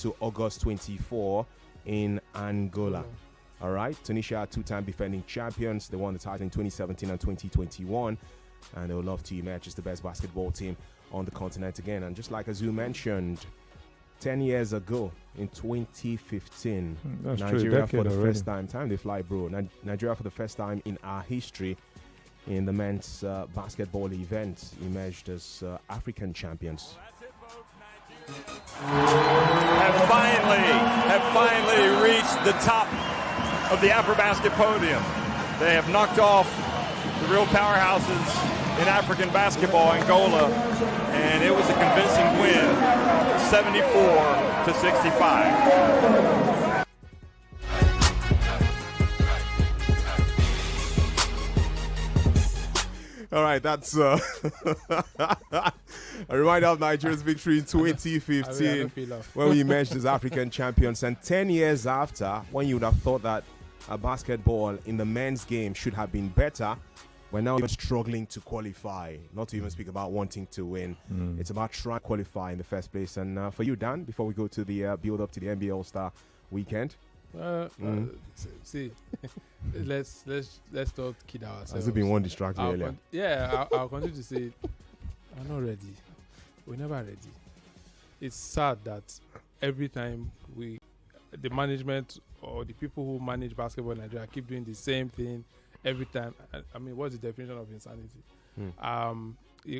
to August 24 in Angola. All right, Tunisia are two-time defending champions. They won the title in 2017 and 2021, and they would love to emerge as the best basketball team on the continent again. And just like Azu mentioned, 10 years ago in 2015, Nigeria for the first time they fly, bro. Nigeria for the first time in our history in the men's basketball event emerged as African champions. Have finally reached the top of the AfroBasket podium. They have knocked off the real powerhouses in African basketball, Angola, and it was a convincing win, 74 to 65. All right, that's a reminder of Nigeria's victory in 2015 when we emerged as African champions. And 10 years after, when you would have thought that basketball in the men's game should have been better, we're now even struggling to qualify, not to even speak about wanting to win. It's about trying to qualify in the first place. And for you, Dan, before we go to the build-up to the NBA All-Star weekend. See, let's not kid ourselves. Has it been one distraction earlier? I'll continue to say, I'm not ready. We're never ready. It's sad that every time the management or the people who manage basketball in Nigeria keep doing the same thing every time. I mean, what's the definition of insanity?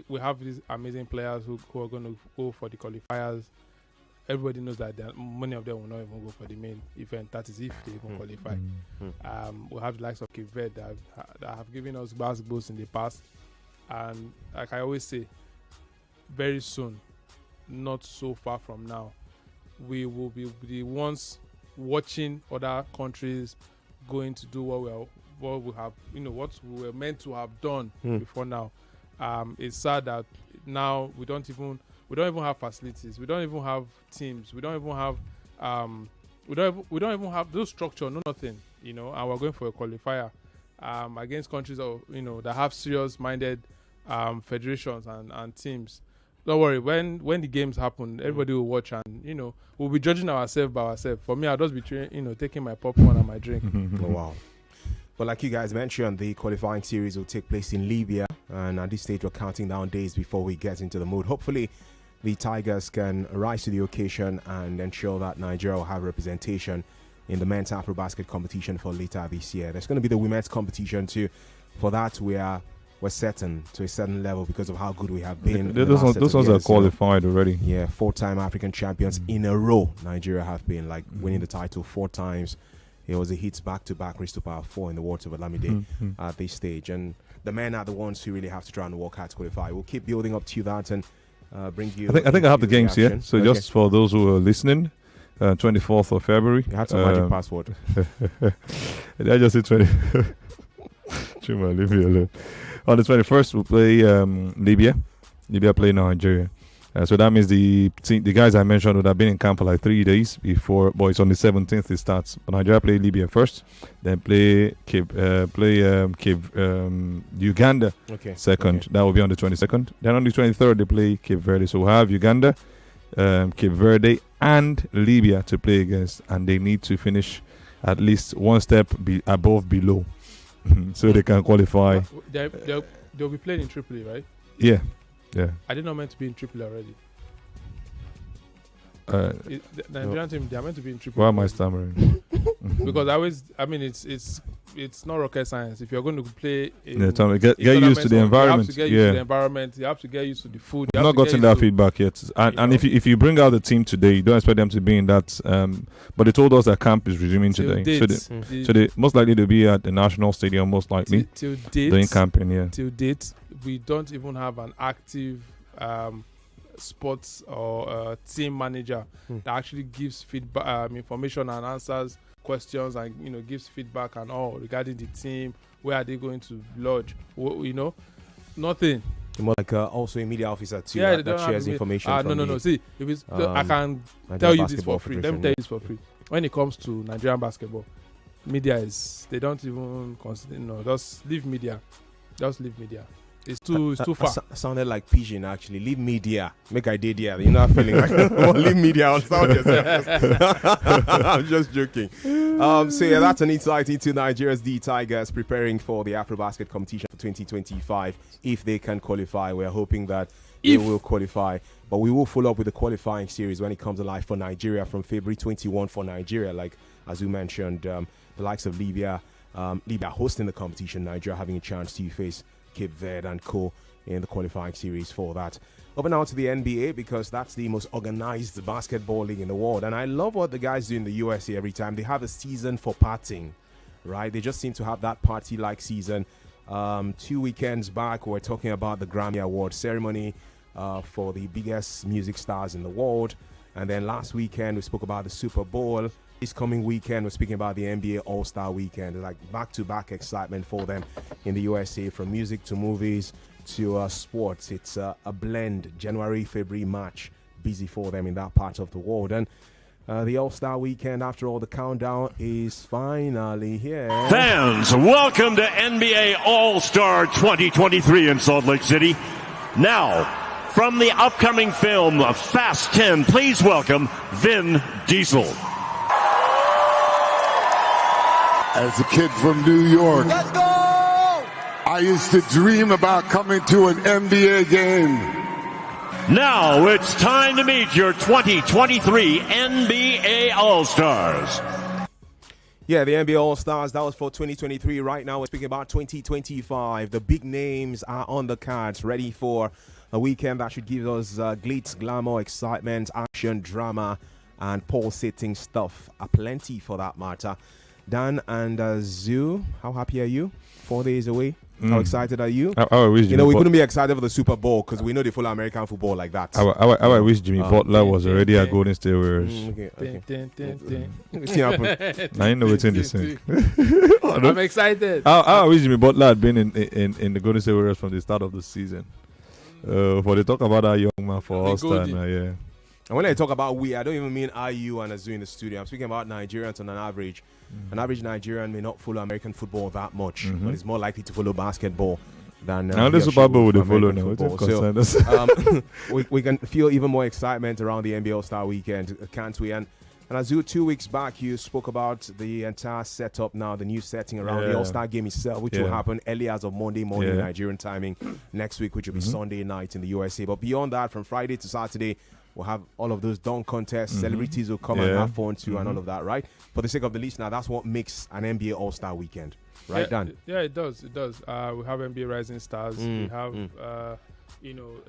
We have these amazing players who are going to go for the qualifiers. Everybody knows that many of them will not even go for the main event. That is if they even qualify. We have the likes of Cape Verde that have given us basketballs in the past. And like I always say, very soon, not so far from now, we will be the ones watching other countries going to do what we were meant to have done before now. It's sad that now we don't even have facilities. We don't even have teams. We don't even have those structure. No nothing. And we're going for a qualifier against countries that have serious-minded federations and teams. Don't worry. When the games happen, everybody will watch and we'll be judging ourselves by ourselves. For me, I'll just be taking my popcorn and my drink. Oh, wow. But like you guys mentioned, the qualifying series will take place in Libya, and at this stage we're counting down days before we get into the mood. Hopefully the Tigers can rise to the occasion and ensure that Nigeria will have representation in the men's AfroBasket competition for later this year. There's going to be the women's competition too. For that, we're certain to a certain level because of how good we have been. Those ones are qualified already. Yeah, 4-time African champions in a row. Nigeria have been winning the title 4 times. It was a hit back-to-back, raised to power 4 in the words of Olamide at this stage. And the men are the ones who really have to try and work hard to qualify. We'll keep building up to that and bring you... I think I have the games here. So okay. Just for those who are listening, 24th of February. You had some magic password. I just said 20... Chuma, leave me alone. On the 21st, we'll play Libya. Libya play Nigeria. So that means the guys I mentioned would have been in camp for 3 days before. But it's on the 17th it starts. But Nigeria play Libya first, then play Uganda second. Okay. That will be on the 22nd. Then on the 23rd they play Cape Verde. So we'll have Uganda, Cape Verde, and Libya to play against, and they need to finish at least one step below, so they can qualify. They'll be playing in Tripoli, right? Yeah. I did not meant to be in Tripoli already. The Nigerian team, they are meant to be in Tripoli. Why am I stammering? Because it's not rocket science. If you're going to play get used to the environment. You have to get used to the environment. You have to get used to the food. I've not gotten that feedback yet. And if you bring out the team today, you don't expect them to be in that. But they told us that camp is resuming today. So they most likely to be at the National Stadium, most likely. Till date. Doing camping, yeah. Till date, we don't even have an active sports or team manager that actually gives feedback, information and answers questions, and gives feedback and all regarding the team. Where are they going to lodge? Nothing. More like also a media officer too that shares information. No. See, if it's I can tell you this for free. Let me tell you this for free. When it comes to Nigerian basketball, media they don't even consider. Just leave media. It's too far. Sounded like pigeon actually. Leave media. Make I did yeah. You're not feeling like leave media on sound yourself. I'm just joking. So yeah, that's an insight into Nigeria's D Tigers preparing for the AfroBasket competition for 2025. If they can qualify, we're hoping that they will qualify. But we will follow up with the qualifying series when it comes alive for Nigeria from February 21 for Nigeria. Like as we mentioned, the likes of Libya hosting the competition, Nigeria having a chance to face Cape Verde and co in the qualifying series for that. Over now to the NBA, because that's the most organized basketball league in the world. And I love what the guys do in the USA every time. They have a season for partying, right? They just seem to have that party-like season. 2 weekends back, we're talking about the Grammy Award ceremony for the biggest music stars in the world. And then last weekend, we spoke about the Super Bowl. This coming weekend, we're speaking about the NBA All-Star Weekend. It's like back-to-back excitement for them in the USA, from music to movies to sports. It's a blend, January, February, March, busy for them in that part of the world. And the All-Star Weekend, after all, the countdown is finally here. Fans, welcome to NBA All-Star 2023 in Salt Lake City. Now, from the upcoming film Fast 10, please welcome Vin Diesel. As a kid from New York, let's go! I used to dream about coming to an NBA game. Now it's time to meet your 2023 NBA All-Stars. Yeah, the NBA All-Stars, that was for 2023. Right now, we're speaking about 2025. The big names are on the cards, ready for a weekend that should give us glitz, glamour, excitement, action, drama, and pulsating stuff. Plenty for that matter. Dan and Zoo, how happy are you? 4 days away. How excited are you? I wish we couldn't be excited for the Super Bowl because we know they follow American football like that. I wish Jimmy Butler was already at Golden State Warriors. What's happened? I know what's in this thing. I'm excited. I wish Jimmy Butler had been in the Golden State Warriors from the start of the season. For they talk about that young man for All-Star now, yeah. And when I talk about we, I don't even mean IU and Azu in the studio. I'm speaking about Nigerians on an average. An average Nigerian may not follow American football that much, but is more likely to follow basketball than now the Super Bowl would follow now. So, we can feel even more excitement around the NBA All-Star Weekend, can't we? And Azu, 2 weeks back, you spoke about the entire setup now, the new setting around the All-Star game itself, which will happen early as of Monday morning Nigerian timing, next week, which will be Sunday night in the USA. But beyond that, from Friday to Saturday, we'll have all of those dunk contests. Celebrities will come and have fun too, and all of that, right? For the sake of the listener, that's what makes an NBA All-Star Weekend, right, Dan? Yeah, it does. It does. We have NBA Rising Stars. We have, a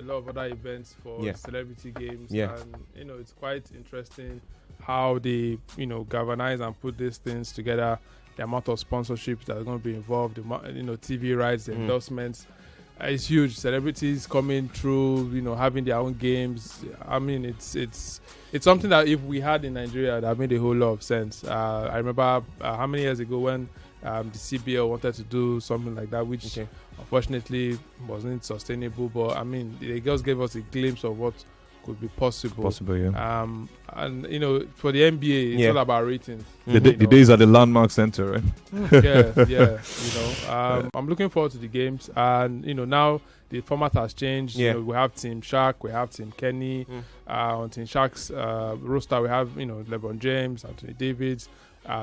lot of other events for celebrity games. And, it's quite interesting how they, galvanize and put these things together. The amount of sponsorships that are going to be involved, TV rights, the endorsements. It's huge. Celebrities coming through, having their own games. I mean, it's something that if we had in Nigeria, that made a whole lot of sense. I remember how many years ago when the CBL wanted to do something like that, which unfortunately wasn't sustainable. But I mean, they just gave us a glimpse of what could be possible. Yeah. And for the NBA, it's all about ratings. The days at the Landmark Center, right? I'm looking forward to the games, and now the format has changed. We have Team Shaq, we have Team Kenny. On Team Shaq's roster, we have LeBron James, Anthony Davis,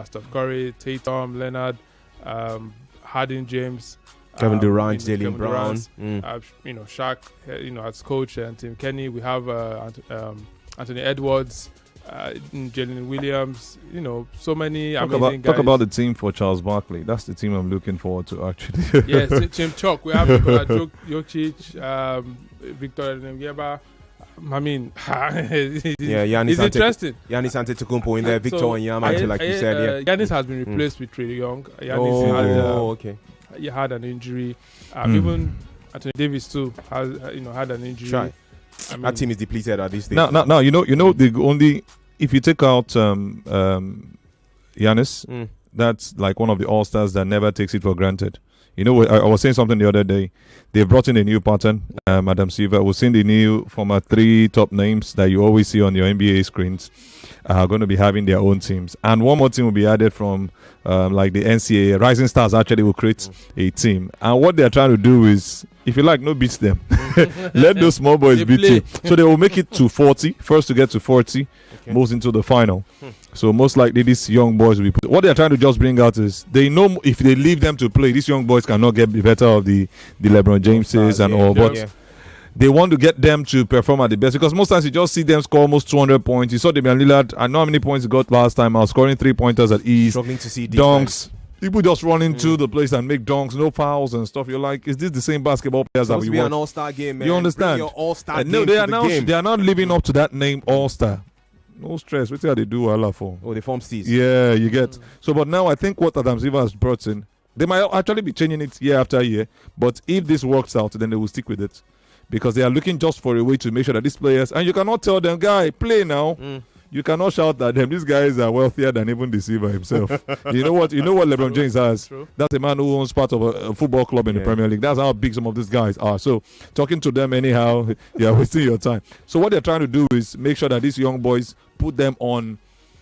Steph Curry, Tatum, Leonard, Harden, James. Kevin Durant, Jaylen Brown, Shaq, as coach, and Team Kenny. We have Anthony Edwards, Jalen Williams. So many amazing guys. Talk about the team for Charles Barkley. That's the team I'm looking forward to, actually. Yes, Team Chalk. We have Jokic, Victor Nembaba. I mean, Giannis it's interesting. Giannis Antetokounmpo in there, Victor Wanyama, like you said. Giannis has been replaced with Trae Young. Okay. He had an injury. Even Anthony Davis too has had an injury. Sure. That team is depleted at this stage. No. The only, if you take out Giannis, that's like one of the all-stars that never takes it for granted. I was saying something the other day. They brought in a new pattern, Adam Silver. We've seen the new former 3 top names that you always see on your NBA screens are going to be having their own teams. And one more team will be added from like the NCAA. Rising Stars actually will create a team. And what they're trying to do is if you like, no beats them. Let those small boys beat you. So they will make it to 40. First to get to 40 moves into the final. So most likely these young boys will be put. What they're trying to just bring out is they know if they leave them to play, these young boys cannot get the better of the LeBron Jameses and all. But they want to get them to perform at the best, because most times you just see them score almost 200 points. You saw Damian Lillard. I know how many points he got last time. I was scoring 3-pointers at ease. Struggling to see dunks. People just run into the place and make dunks, no fouls and stuff. You're like, is this the same basketball players that we want? An all-star game, man. You understand? Bring your all-star no, game they are not living up to that name, all-star. No stress. What's how they do Allah for? Oh, they form C's. Yeah, you get. So, but now I think what Adam Silver has brought in, they might actually be changing it year after year. But if this works out, then they will stick with it, because they are looking just for a way to make sure that these players, and you cannot tell them, guy, play now. You cannot shout at them. These guys are wealthier than even the Silver himself. You know what? LeBron James has. True. That's a man who owns part of a football club in the Premier League. That's how big some of these guys are. So talking to them anyhow, you're wasting your time. So what they're trying to do is make sure that these young boys put them on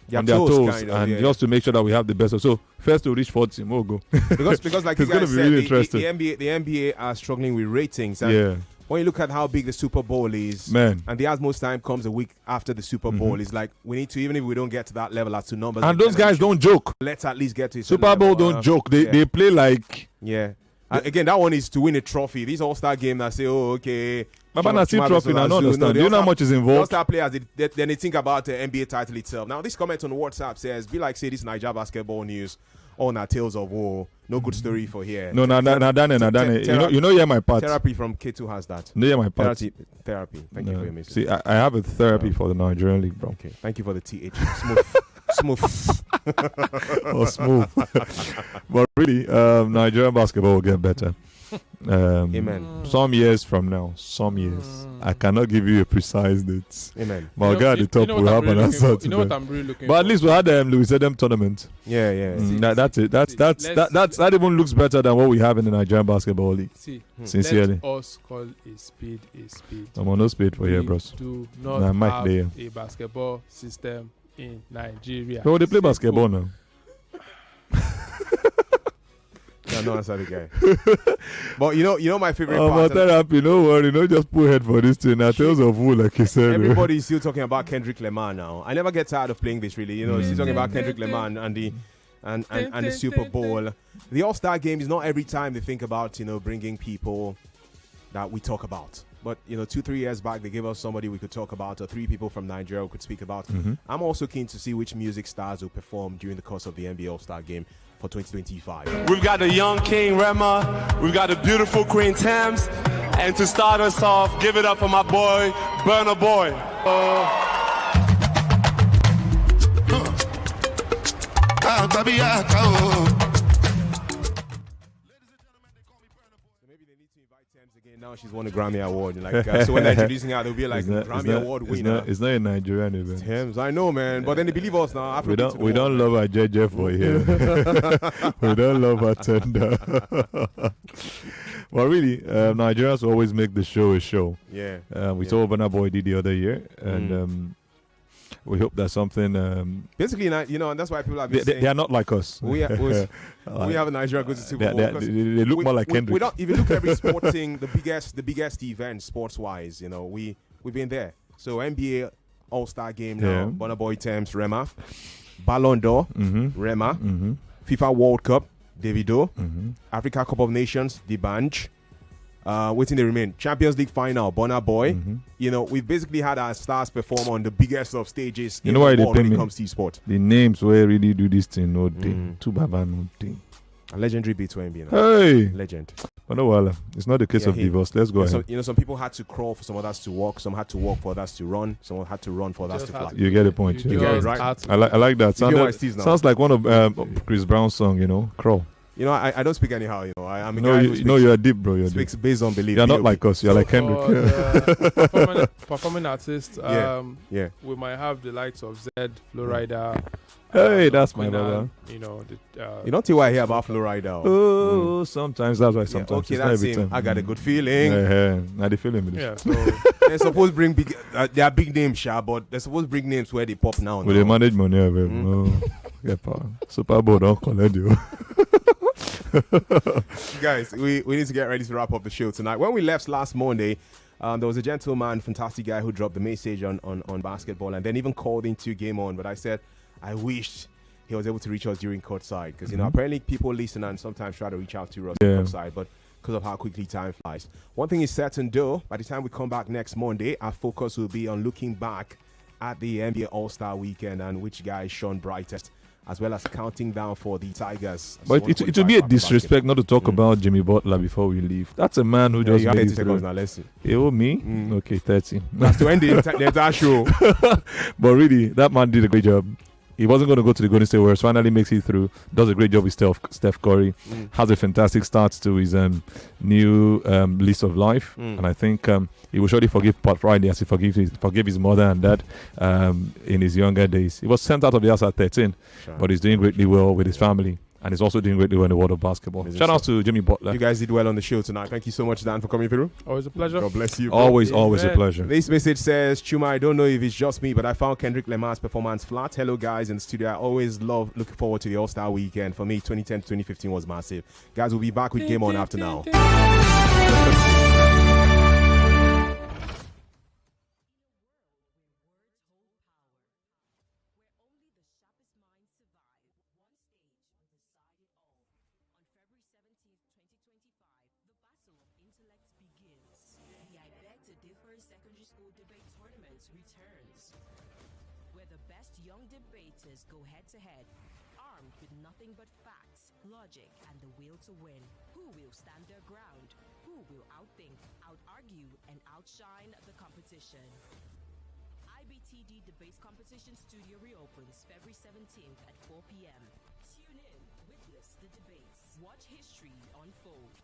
their toes kind of, and just to make sure that we have the best. So first to reach 40, we'll go. because like it's you guys said, really the NBA are struggling with ratings. And when you look at how big the Super Bowl is, man, and the most time comes a week after the Super Bowl, it's like we need to, even if we don't get to that level as to numbers. And those guys don't joke. Let's at least get to Super Bowl. Don't joke. They play like again, that one is to win a trophy. These all-star games that say, oh, okay. But still trophy now. I don't understand. Do you know how much is involved? All-star players, then they think about the NBA title itself. Now, this comment on WhatsApp says, be like, say, this Niger basketball news. All our tales of war. No good story for here. No, Nadane. You know, yeah, my part. Therapy from K2 has that. No, yeah, my part. Therapy. Thank you for your message. See, I have a therapy for the Nigerian league, bro. Okay. Thank you for the TH. Smooth. Oh, smooth. But really, Nigerian basketball will get better. Amen. Some years from now, I cannot give you a precise date. Amen. But I'll get the top. We'll have an answer to You know what I'm really looking for? But at least we had the Louis Edem tournament. Yeah. That's it. That even looks better than what we have in the Nigerian basketball league. Sincerely, let us call a speed a speed. I'm on no speed for here, bros. Do not have a basketball system in Nigeria. Oh, they play basketball now. Yeah, no answer the guy. But you know my favorite part. Therapy, no worry, no just put head for this thing. Now tales of who, like you said. Everybody's still talking about Kendrick Lamar now. I never get tired of playing this really. You know, still talking about Kendrick Lamar and the Super Bowl. The All-Star game is not every time they think about, bringing people that we talk about. But 2-3 years back, they gave us somebody we could talk about, or 3 people from Nigeria we could speak about. I'm also keen to see which music stars will perform during the course of the NBA All-Star game for 2025. We've got the young King Rema, we've got the beautiful Queen Tams, and to start us off, give it up for my boy, Burna Boy. Now she's won a Grammy Award. So when they're introducing her, they'll be like, Grammy Award winner. It's not a Nigerian event. Thames, I know, man. But then they believe us now. We don't love our JJ for here. We don't love our tender. But really, Nigerians always make the show a show. Yeah. We saw Burna Boy did the other year, and we hope that's something. Basically, and that's why people have been saying they are not like us. We have a Nigeria goes to Super Bowl. They look more like Kendrick. If you look at every sporting, the biggest event sports-wise, we've been there. So NBA All-Star Game now, Burna Boy Thames, Rema, Ballon d'Or, Rema, FIFA World Cup, Davido, Africa Cup of Nations, D'banj. Waiting to remain. Champions League final, Burna Boy. We've basically had our stars perform on the biggest of stages in the world when it comes to sport. The names where really do this thing, no day. Two Baba, no day. A legendary beat to NBA. Hey! Legend. But no, well, it's not the case of divorce. Let's go ahead. Some people had to crawl for some others to walk. Some had to walk for others to run. Some had to run for others to fly. You get the point. You get it, right? I like that. Sounds like one of Chris Brown's song, Crawl. I don't speak anyhow. I'm a guy who speaks, you're deep, bro. You're speaks deep. Based on belief. You're not like us. You're like Kendrick. Performing artist. We might have the likes of Zed, Florida. Hey, that's my brother. You don't see why I hear about Florida. Oh, sometimes that's why. Sometimes. Okay, that's him. I got a good feeling. Now the feeling. Yeah. So they're supposed to bring big. They are big names, but they're supposed to bring names where they pop now. Will they manage money? No. Super Bowl don't collect you. Guys, we need to get ready to wrap up the show tonight. When we left last Monday, there was a gentleman, fantastic guy, who dropped the message on basketball and then even called into Game On. But I said, I wished he was able to reach us during courtside because, apparently people listen and sometimes try to reach out to us courtside, but because of how quickly time flies. One thing is certain, though, by the time we come back next Monday, our focus will be on looking back at the NBA All-Star Weekend and which guy shone brightest, as well as counting down for the Tigers. But it will be a disrespect not to talk about Jimmy Butler before we leave. That's a man who just you have made 30 it seconds through. now, let's see. Oh, me? Okay, 30. That's to end the entire show. But really, that man did a great job. He wasn't going to go to the Golden State Warriors. Finally makes it through. Does a great job with Steph Curry. Has a fantastic start to his new lease of life. And I think he will surely forgive Pat Friday as he forgave his mother and dad in his younger days. He was sent out of the house at 13, but he's doing greatly well with his family. And he's also doing greatly well in the world of basketball. Shout out to Jimmy Butler. You guys did well on the show tonight. Thank you so much, Dan, for coming through. Always a pleasure. God bless you. Bro. Always a pleasure. This message says, Chuma, I don't know if it's just me, but I found Kendrick Lamar's performance flat. Hello, guys in the studio. I always looking forward to the All-Star Weekend. For me, 2010 to 2015 was massive. Guys, we'll be back with Game On after now. Returns, where the best young debaters go head-to-head, armed with nothing but facts, logic, and the will to win. Who will stand their ground? Who will outthink, out-argue, and outshine the competition? IBTD Debates Competition Studio reopens February 17th at 4 p.m. Tune in, witness the debates, watch history unfold.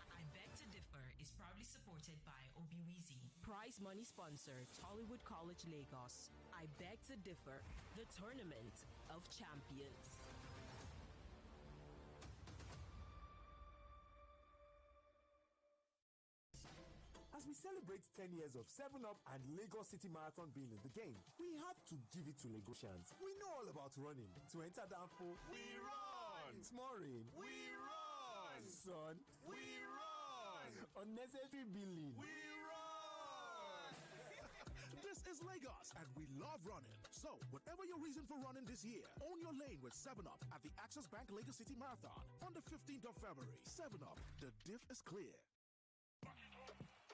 I Beg to Differ is proudly supported by Obiwizi. Prize money sponsor, Tollywood College, Lagos. I Beg to Differ, the Tournament of Champions. As we celebrate 10 years of 7-Up and Lagos City Marathon being in the game, we have to give it to Lagosians. We know all about running. To enter Danfo, we run! Small rain, we run! Sun, we run! Unnecessary billing, we run! This is Lagos, and we love running. So, whatever your reason for running this year, own your lane with 7-Up at the Access Bank Lagos City Marathon on the 15th of February. 7-Up, the diff is clear.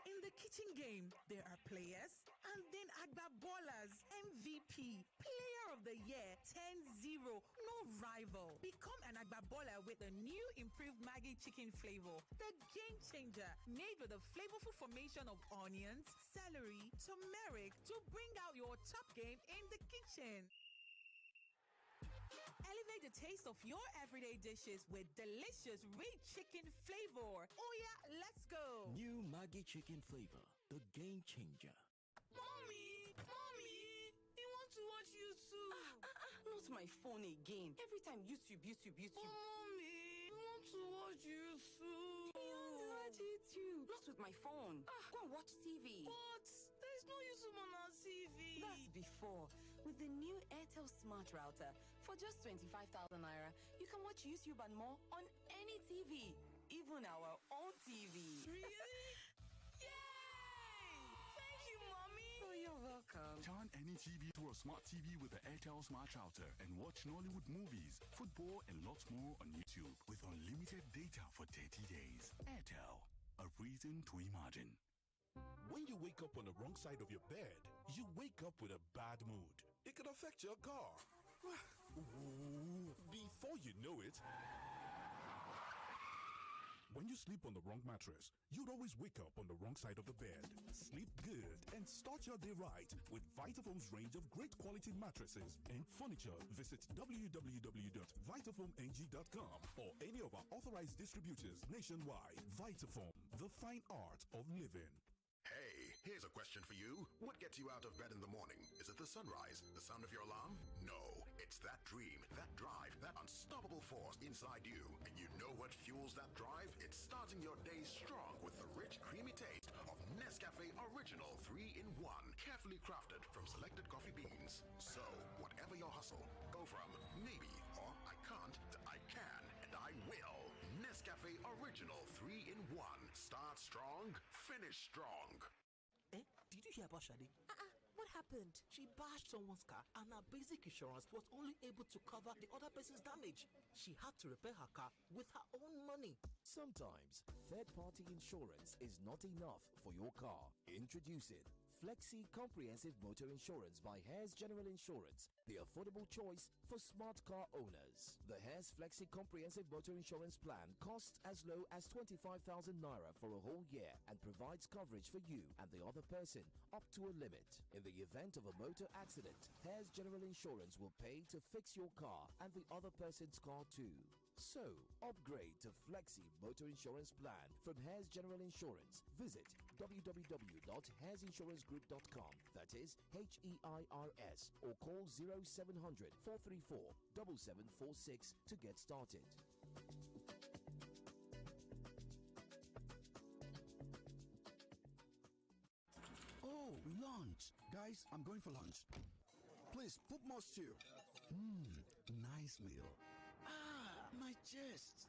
In the kitchen game, there are players and then Agba Ballers, MVP, Player of the Year, 10-0, no rival. Become an Agba Baller with a new improved Maggi chicken flavor, the game changer, made with a flavorful formation of onions, celery, turmeric to bring out your top game in the kitchen. Elevate the taste of your everyday dishes with delicious rich chicken flavor. Oh yeah, let's go! New Maggi chicken flavor, the game changer. Mommy, you want to watch YouTube? Not my phone again. Every time YouTube. Oh, mommy, you want to watch YouTube? You want to watch YouTube? Not with my phone. Go and watch TV. But there's no YouTube on our TV. That's before. With the new Airtel Smart Router, for just 25,000 naira, you can watch YouTube and more on any TV, even our own TV. Really? Yay! Thank you, Mommy. Oh, you're welcome. Turn any TV to a smart TV with the Airtel Smart Router and watch Nollywood movies, football, and lots more on YouTube with unlimited data for 30 days. Airtel, a reason to imagine. When you wake up on the wrong side of your bed, you wake up with a bad mood. It could affect your car. Before you know it, when you sleep on the wrong mattress, you'd always wake up on the wrong side of the bed. Sleep good and start your day right with Vitafoam's range of great quality mattresses and furniture. Visit www.vitafoamng.com or any of our authorized distributors nationwide. Vitafoam, the fine art of living. Hey, here's a question for you. What gets you out of bed in the morning? Is it the sunrise? The sound of your alarm? No, it's that dream, that drive, that unstoppable force inside you. And you know what fuels that drive? It's starting your day strong with the rich, creamy taste of Nescafe Original 3-in-1. Carefully crafted from selected coffee beans. So, whatever your hustle, go from maybe or I can't to I can and I will. Nescafe original 3-in-1. Start strong, finish strong. Eh? Did you hear about Shadi? What happened? She bashed someone's car and her basic insurance was only able to cover the other person's damage. She had to repair her car with her own money. Sometimes, third-party insurance is not enough for your car. Introducing Flexi Comprehensive Motor Insurance by Hares General Insurance, the affordable choice for smart car owners. The Hares Flexi Comprehensive Motor Insurance Plan costs as low as 25,000 naira for a whole year and provides coverage for you and the other person up to a limit. In the event of a motor accident, Hares General Insurance will pay to fix your car and the other person's car too. So, upgrade to Flexi Motor Insurance Plan from Hares General Insurance. Visit www.hairsinsurancegroup.com. That is HEIRS, or call 0700 434 7746 to get started. Oh, lunch. Guys, I'm going for lunch. Please, put more stew. Nice meal. My chest.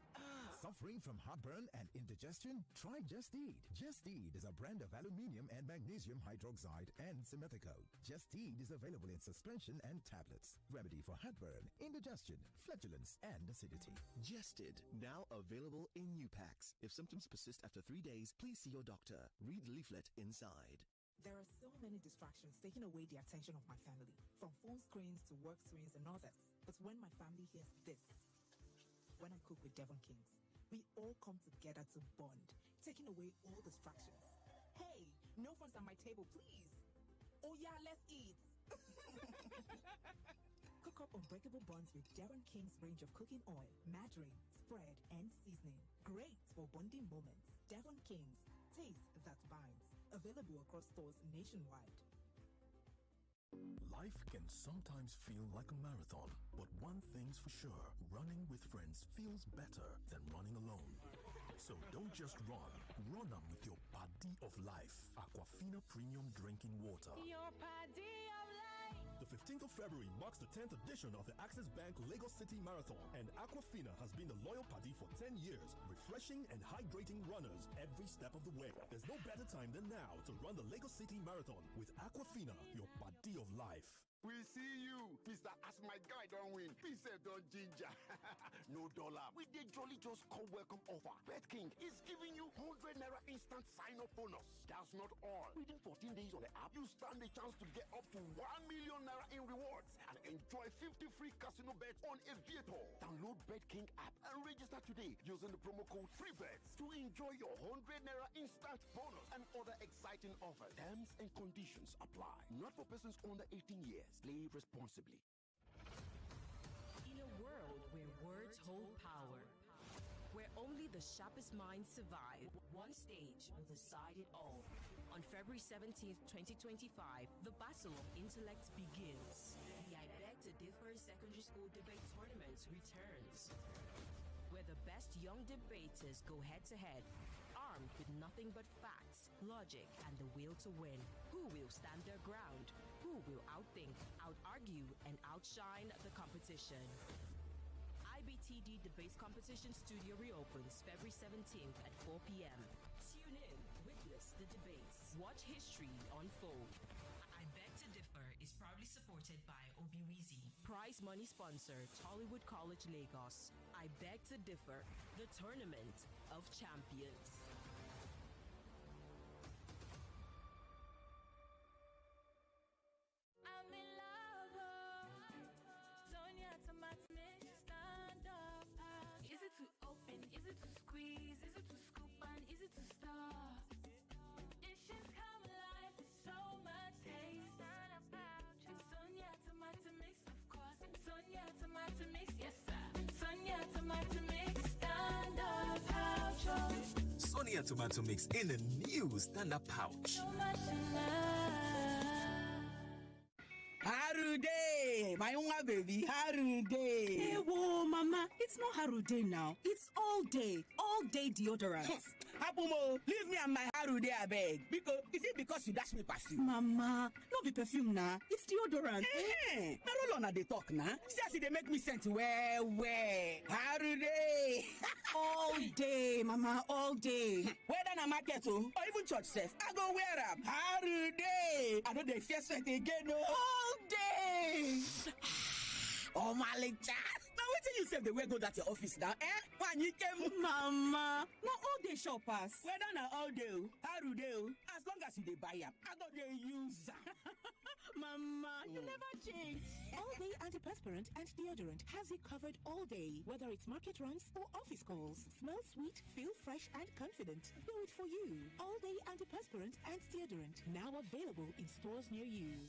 Suffering from heartburn and indigestion? Try Just Eat. Just Eat is a brand of aluminium and magnesium hydroxide and simethicone. Just Eat is available in suspension and tablets. Remedy for heartburn, indigestion, flatulence, and acidity. Jested, now available in new packs. If symptoms persist after 3 days, please see your doctor. Read leaflet inside. There are so many distractions taking away the attention of my family, from phone screens to work screens and others. But when my family hears this, when I cook with Devon Kings, we all come together to bond, taking away all distractions. Hey, no phones at my table, please. Oh yeah, let's eat. Cook up unbreakable buns with Devon King's range of cooking oil, margarine, spread, and seasoning. Great for bonding moments. Devon King's, taste that binds. Available across stores nationwide. Life can sometimes feel like a marathon, but one thing's for sure, running with friends feels better than running alone. So don't just run them with your Paddy of Life, Aquafina Premium Drinking Water. Your Paddy of Life. The 15th of February marks the 10th edition of the Access Bank Lagos City Marathon, and Aquafina has been the loyal paddy for 10 years, refreshing and hydrating runners every step of the way. There's no better time than now to run the Lagos City Marathon with Aquafina, your paddy of life. We see you, Mr. As my guy don't win. Peace don't ginger. No dollar. We did jolly just call welcome offer. Bet King is giving you 100 naira instant sign-up bonus. That's not all. Within 14 days on the app, you stand a chance to get up to 1 million naira in rewards and enjoy 50 free casino bets on Aviator. Download Bet King app and register today using the promo code FREEBETS to enjoy your 100 naira instant bonus and other exciting offers. Terms and conditions apply. Not for persons under 18 years. Play responsibly. In a world where words hold power, where only the sharpest minds survive, one stage will decide it all. On February 17th, 2025, the battle of intellect begins. The I Beg to Differ Secondary School Debate Tournament returns, where the best young debaters go head-to-head, armed with nothing but facts, logic, and the will to win. Who will stand their ground? Who will outthink, out-argue, and outshine the competition? IBTD Debates Competition Studio reopens February 17th at 4 p.m. Tune in, witness the debates, watch history unfold. I Beg to Differ is proudly supported by Obiwizi. Prize money sponsor, Tollywood College, Lagos. I Beg to Differ, the Tournament of Champions. I'm in love. Sonia Tomato make you stand up. Is it to open? Is it to squeeze? Is it to scoop and is it to stop? Dishes come alive with so much taste. Sonia Tomato mix, of course. Sonia Tomato mix, yes sir. Sonia Tomato mix, stand up pouch. Sonia Tomato mix in a new stand-up pouch. So much enough. Harude, my young baby, Harude. Hey, whoa, mama. Mama, it's not Harude now. It's all day deodorant. Abumo, leave me and my Harude abeg. Because you dash me past you. Mama, no be perfume na. It's deodorant. Na roll on they talk na. See they make me scent well. Harude. All day, Mama, all day. Whether na market or even church self, I go wear am. Harude. I know they fear sweat again. All day. Oh my leg. Now wait till you say the way go that your office now, When you came, Mama, now all day shop pass. Whether na all day, Harude, as long as you dey buy am, I go dey use. Mama, you never change. All Day Antiperspirant and Deodorant has you covered all day, whether it's market runs or office calls. Smell sweet, feel fresh and confident. Do it for you. All Day Antiperspirant and Deodorant, now available in stores near you.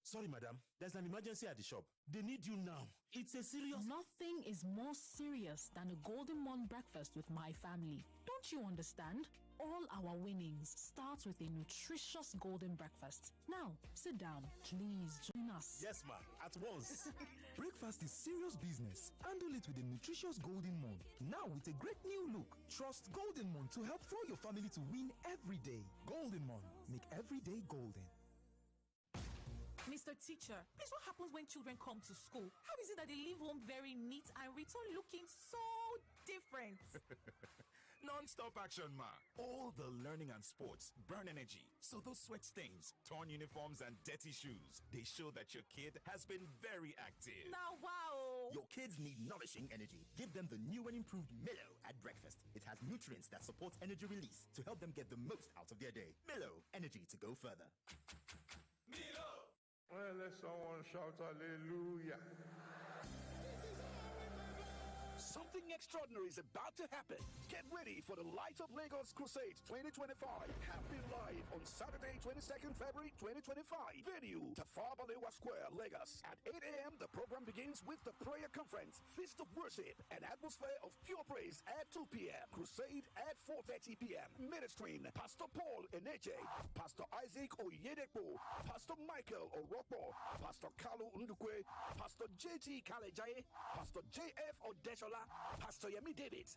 Sorry, madam. There's an emergency at the shop. They need you now. It's a serious... Nothing is more serious than a Golden Morn breakfast with my family. Don't you understand? All our winnings start with a nutritious golden breakfast. Now, sit down. Please join us. Yes, ma'am. At once. Breakfast is serious business. Handle it with a nutritious Golden Morn. Now with a great new look. Trust Golden Morn to help throw your family to win every day. Golden Morn. Make every day golden. Mr. Teacher, please, what happens when children come to school? How is it that they leave home very neat and return looking so different? Non-stop action, ma. All the learning and sports burn energy. So those sweat stains, torn uniforms, and dirty shoes, they show that your kid has been very active. Now, wow. Your kids need nourishing energy. Give them the new and improved Milo at breakfast. It has nutrients that support energy release to help them get the most out of their day. Milo, energy to go further. Milo! Well, let someone shout hallelujah. Something extraordinary is about to happen. Get ready for the Light of Lagos Crusade 2025. Happening live on Saturday, 22nd February 2025. Venue, Tafawa Balewa Square, Lagos. At 8 a.m., the program begins with the prayer conference, feast of worship, an atmosphere of pure praise at 2 p.m. Crusade at 4:30 p.m. Ministering, Pastor Paul Eneche, Pastor Isaac Oyedepo, Pastor Michael Oropo, Pastor Kalu Ndukwe, Pastor J.T. Kalejaye, Pastor J.F. Odeshola, Pastor Yemi David,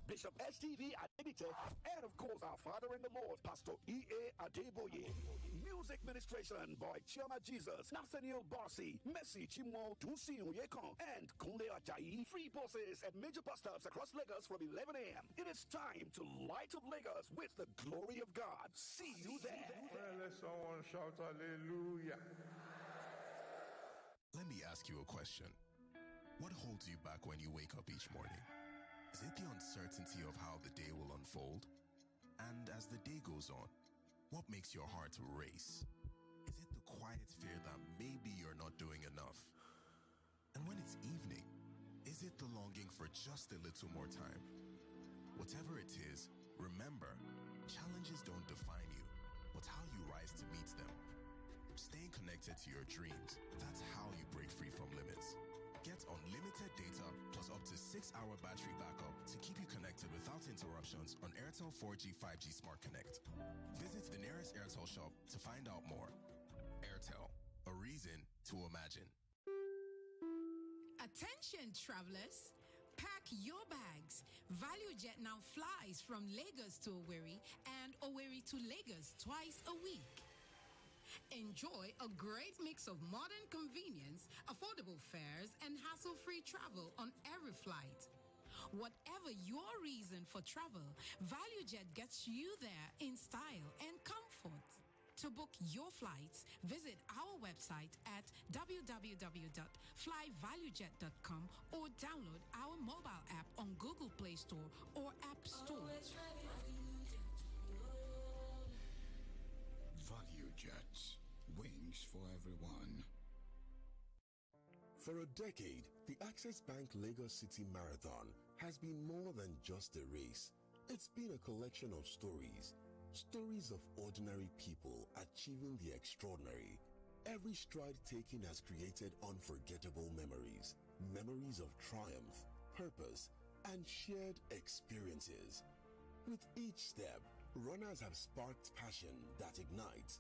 Bishop STV Adedite, and of course our Father in the Lord, Pastor E.A. Adeboye. Music ministration by Chioma Jesus, Nathaniel Barsi, Messi Chimo, Dusi Uyekon, and Kunle Ajayi. Free buses at major bus stops across Lagos from 11 a.m. It is time to light up Lagos with the glory of God. See you there. Well, let someone shout hallelujah. Let me ask you a question. What holds you back when you wake up each morning? Is it the uncertainty of how the day will unfold? And as the day goes on, what makes your heart race? Is it the quiet fear that maybe you're not doing enough? And when it's evening, is it the longing for just a little more time? Whatever it is, remember, challenges don't define you, but how you rise to meet them. Staying connected to your dreams, that's how you break free from limits. Get unlimited data plus up to 6-hour battery backup to keep you connected without interruptions on Airtel 4G 5G Smart Connect. Visit the nearest Airtel shop to find out more. Airtel, a reason to imagine. Attention travelers, pack your bags. ValueJet now flies from Lagos to Owerri and Owerri to Lagos twice a week. Enjoy a great mix of modern convenience, affordable fares, and hassle-free travel on every flight. Whatever your reason for travel, ValueJet gets you there in style and comfort. To book your flights, visit our website at www.flyvaluejet.com or download our mobile app on Google Play Store or App Store. ValueJet, wings for everyone. For a decade, the Access Bank Lagos City Marathon has been more than just a race. It's been a collection of stories of ordinary people achieving the extraordinary. Every stride taken has created unforgettable memories of triumph, purpose, and shared experiences. With each step, runners have sparked passion that ignites,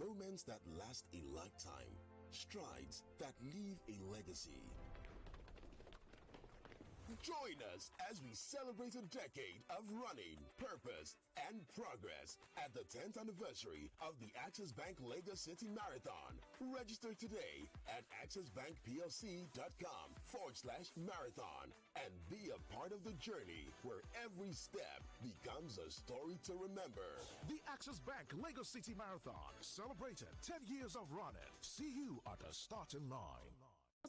Moments that last a lifetime. Strides that leave a legacy. Join us as we celebrate a decade of running, purpose, and progress at the 10th anniversary of the Access Bank Lagos City Marathon. Register today at accessbankplc.com/marathon and be a part of the journey where every step becomes a story to remember. The Access Bank Lagos City Marathon, celebrating 10 years of running. See you at the starting line.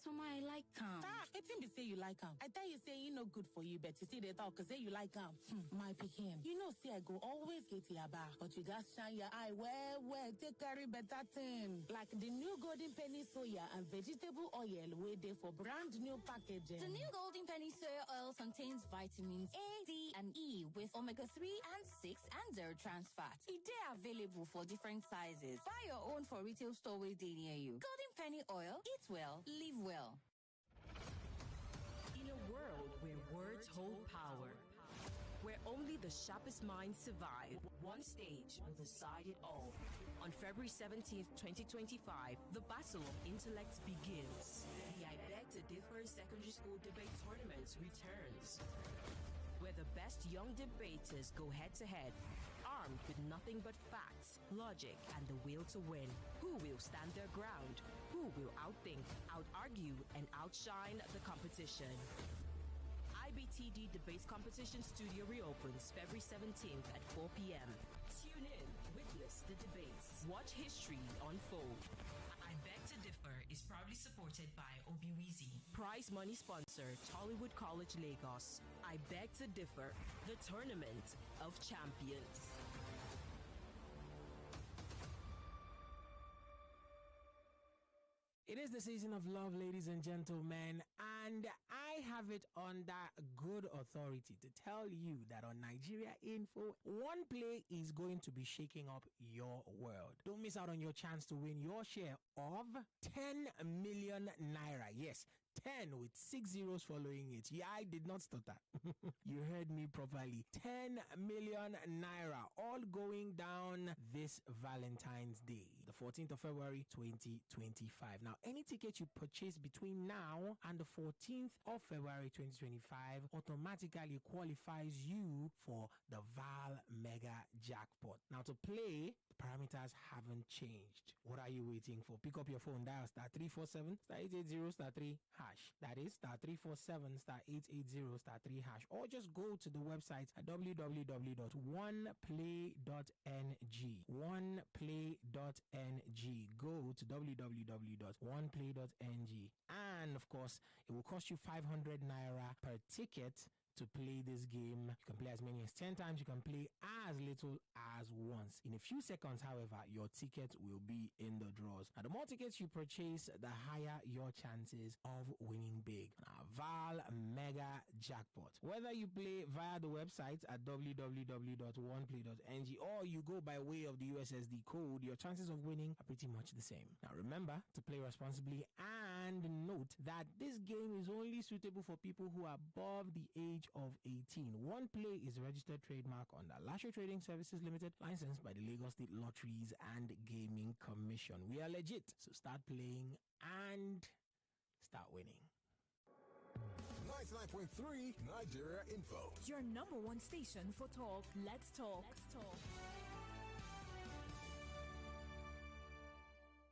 I like calm. It be say you like calm. I tell you say you no good for you, but you see they talk say you like calm. My pikin, you know see I go always get your back, but you got shine your eye well, take carry better thing. Like the new Golden Penny soya and vegetable oil where they for brand new packaging. The new Golden Penny soya oil contains vitamins A, D, and E with omega-3 and 6 and 0 trans fat. It is available for different sizes. Buy your own for retail store where they near you. Golden Penny oil, eat well, live well. In a world where words hold power, where only the sharpest minds survive, one stage will decide it all. On February 17th, 2025, the battle of intellects begins. The I Beg to Differ Secondary School Debate Tournament returns, where the best young debaters go head-to-head, armed with nothing but facts, logic, and the will to win. Who will stand their ground? Who will outthink, out-argue, and outshine the competition? IBTD Debates Competition Studio reopens February 17th at 4 p.m. Tune in, witness the debates, watch history unfold. I Beg to Differ is proudly supported by Obiwizi. Prize money sponsor, Tollywood College, Lagos. I Beg to Differ, the Tournament of Champions. It is the season of love, ladies and gentlemen, and I have it under good authority to tell you that on Nigeria Info, one play is going to be shaking up your world. Don't miss out on your chance to win your share of 10 million naira. Yes, 10 with 6 zeros following it. Yeah, I did not stutter. You heard me properly. 10 million naira, all going down this Valentine's Day, the 14th of February 2025. Now, any ticket you purchase between now and the 14th of February 2025 automatically qualifies you for the Val Mega Jackpot. Now, to play, the parameters haven't changed. What are you waiting for? Pick up your phone, dial star 347 star 880 star 3 hash. That is star 347 star 880 star 3 hash. Or just go to the website at www.oneplay.ng. Oneplay.ng. Go to www.oneplay.ng. And of course, it will cost you 500 naira per ticket to play this game. You can play as many as 10 times. You can play as little as once. In a few seconds, however, your ticket will be in the draws. Now, the more tickets you purchase, the higher your chances of winning big. Now, Val Mega Jackpot. Whether you play via the website at www.oneplay.ng or you go by way of the USSD code, your chances of winning are pretty much the same. Now, remember to play responsibly and note that this game is only suitable for people who are above the age of 18. One Play is a registered trademark under Lasher Trading Services Limited, licensed by the Lagos State Lotteries and Gaming Commission. We are legit, so start playing and start winning. 99.3 Nigeria Info. Your number one station for talk. Let's talk.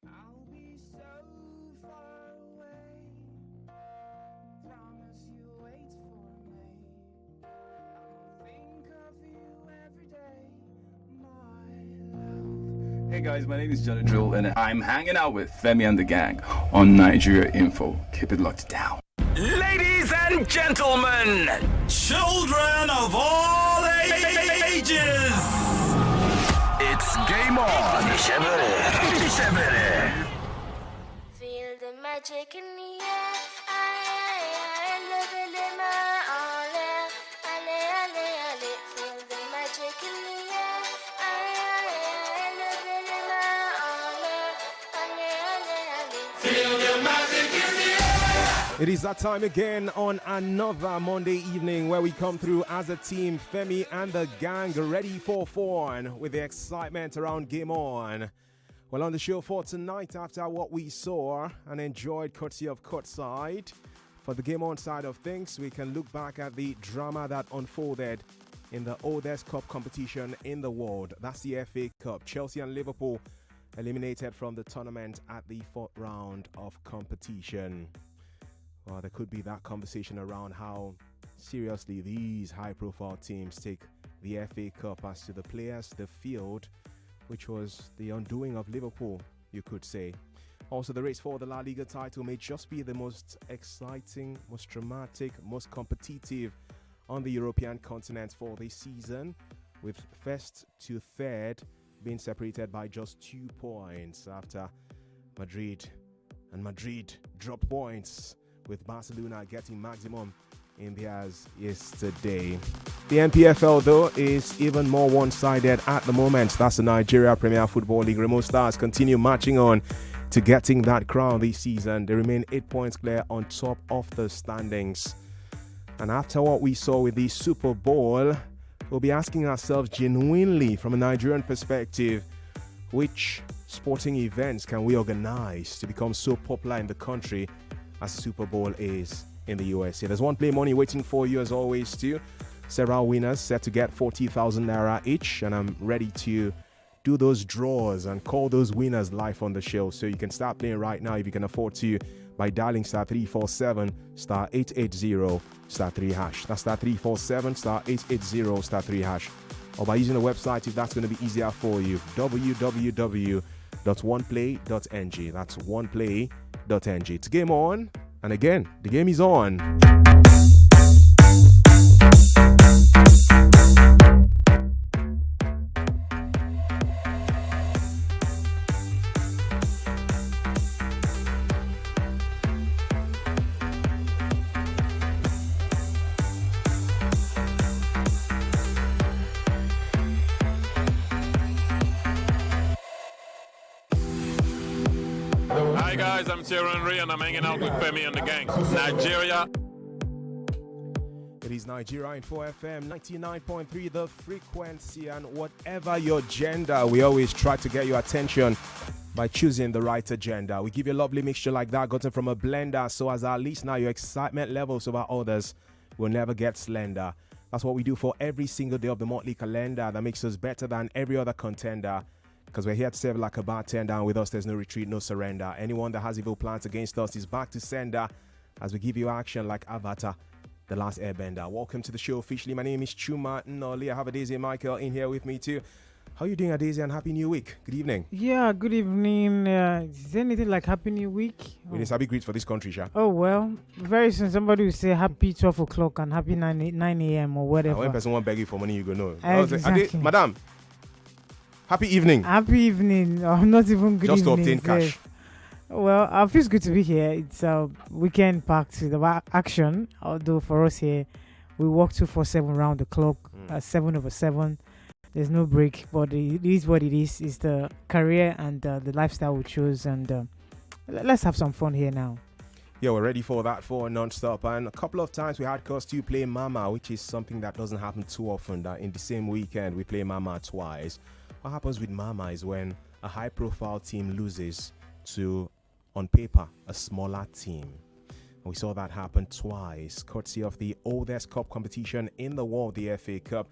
I'll be so far away. Promise you wait for me. I'll think of you every day, my love. Hey guys, my name is Johnny Drill and I'm hanging out with Femi and the Gang on Nigeria Info. Keep it locked down. Ladies and gentlemen, children of all ages, it's game on. Feel the magic in the air. Feel the magic in the air. Feel the magic in the air. It is that time again on another Monday evening where we come through as a team, Femi and the Gang, ready for fun with the excitement around Game On. Well, on the show for tonight, after what we saw and enjoyed courtesy of Courtside, for the game on side of things, we can look back at the drama that unfolded in the oldest cup competition in the world. That's the FA Cup. Chelsea and Liverpool eliminated from the tournament at the 4th round of competition. Well, there could be that conversation around how seriously these high-profile teams take the FA Cup as to the players, the field, which was the undoing of Liverpool, you could say. Also, the race for the La Liga title may just be the most exciting, most dramatic, most competitive on the European continent for this season, with first to third being separated by just 2 points after Madrid dropped points, with Barcelona getting maximum in theirs yesterday. The NPFL, though, is even more one-sided at the moment. That's the Nigeria Premier Football League. Remo Stars continue marching on to getting that crown this season. They remain 8 points clear on top of the standings. And after what we saw with the Super Bowl, we'll be asking ourselves genuinely from a Nigerian perspective, which sporting events can we organize to become so popular in the country as the Super Bowl is in the USA? There's one play money waiting for you as always too. Several winners set to get 40,000 naira each, and I'm ready to do those draws and call those winners live on the show. So you can start playing right now if you can afford to by dialing *347 *880 *3 hash. That's *347 *880 *3 hash. Or by using the website if that's going to be easier for you, www.oneplay.ng. That's oneplay.ng. It's game on, and again, the game is on. Hi guys, I'm Thierry Henry and I'm hanging out with Femi and the Gang. Nigeria. It is Nigeria Info FM 99.3, the frequency, and whatever your gender, we always try to get your attention by choosing the right agenda. We give you a lovely mixture like that, gotten from a blender, so as at least now your excitement levels over others will never get slender. That's what we do for every single day of the monthly calendar that makes us better than every other contender. Because we're here to serve like a bartender, and with us there's no retreat, no surrender. Anyone that has evil plans against us is back to sender as we give you action like Avatar, the last airbender. Welcome to the show officially. My name is Chuma Noli. I have Adesi and Michael in here with me too. How are you doing, Adesi, and Happy New Week? Good evening. Yeah, good evening. Is there anything like Happy New Week? We need happy greets for this country, Sha. Oh, well, very soon somebody will say Happy 12 o'clock and Happy 9 a.m. or whatever. When person won't beg you for money, you go know. Exactly. Madam, happy evening. Happy evening. I'm not even good just evening. Just to obtain cash. Well, it feels good to be here. It's a weekend packed with action. Although for us here, we work 247 round the clock, 7 over 7. There's no break, but it is what it is. It's the career and the lifestyle we chose. And let's have some fun here now. Yeah, we're ready for that for non-stop. And a couple of times we had cause to play Mama, which is something that doesn't happen too often. That in the same weekend we play Mama twice. What happens with Mama is when a high-profile team loses to, on paper, a smaller team. And we saw that happen twice, courtesy of the oldest cup competition in the world, the FA Cup,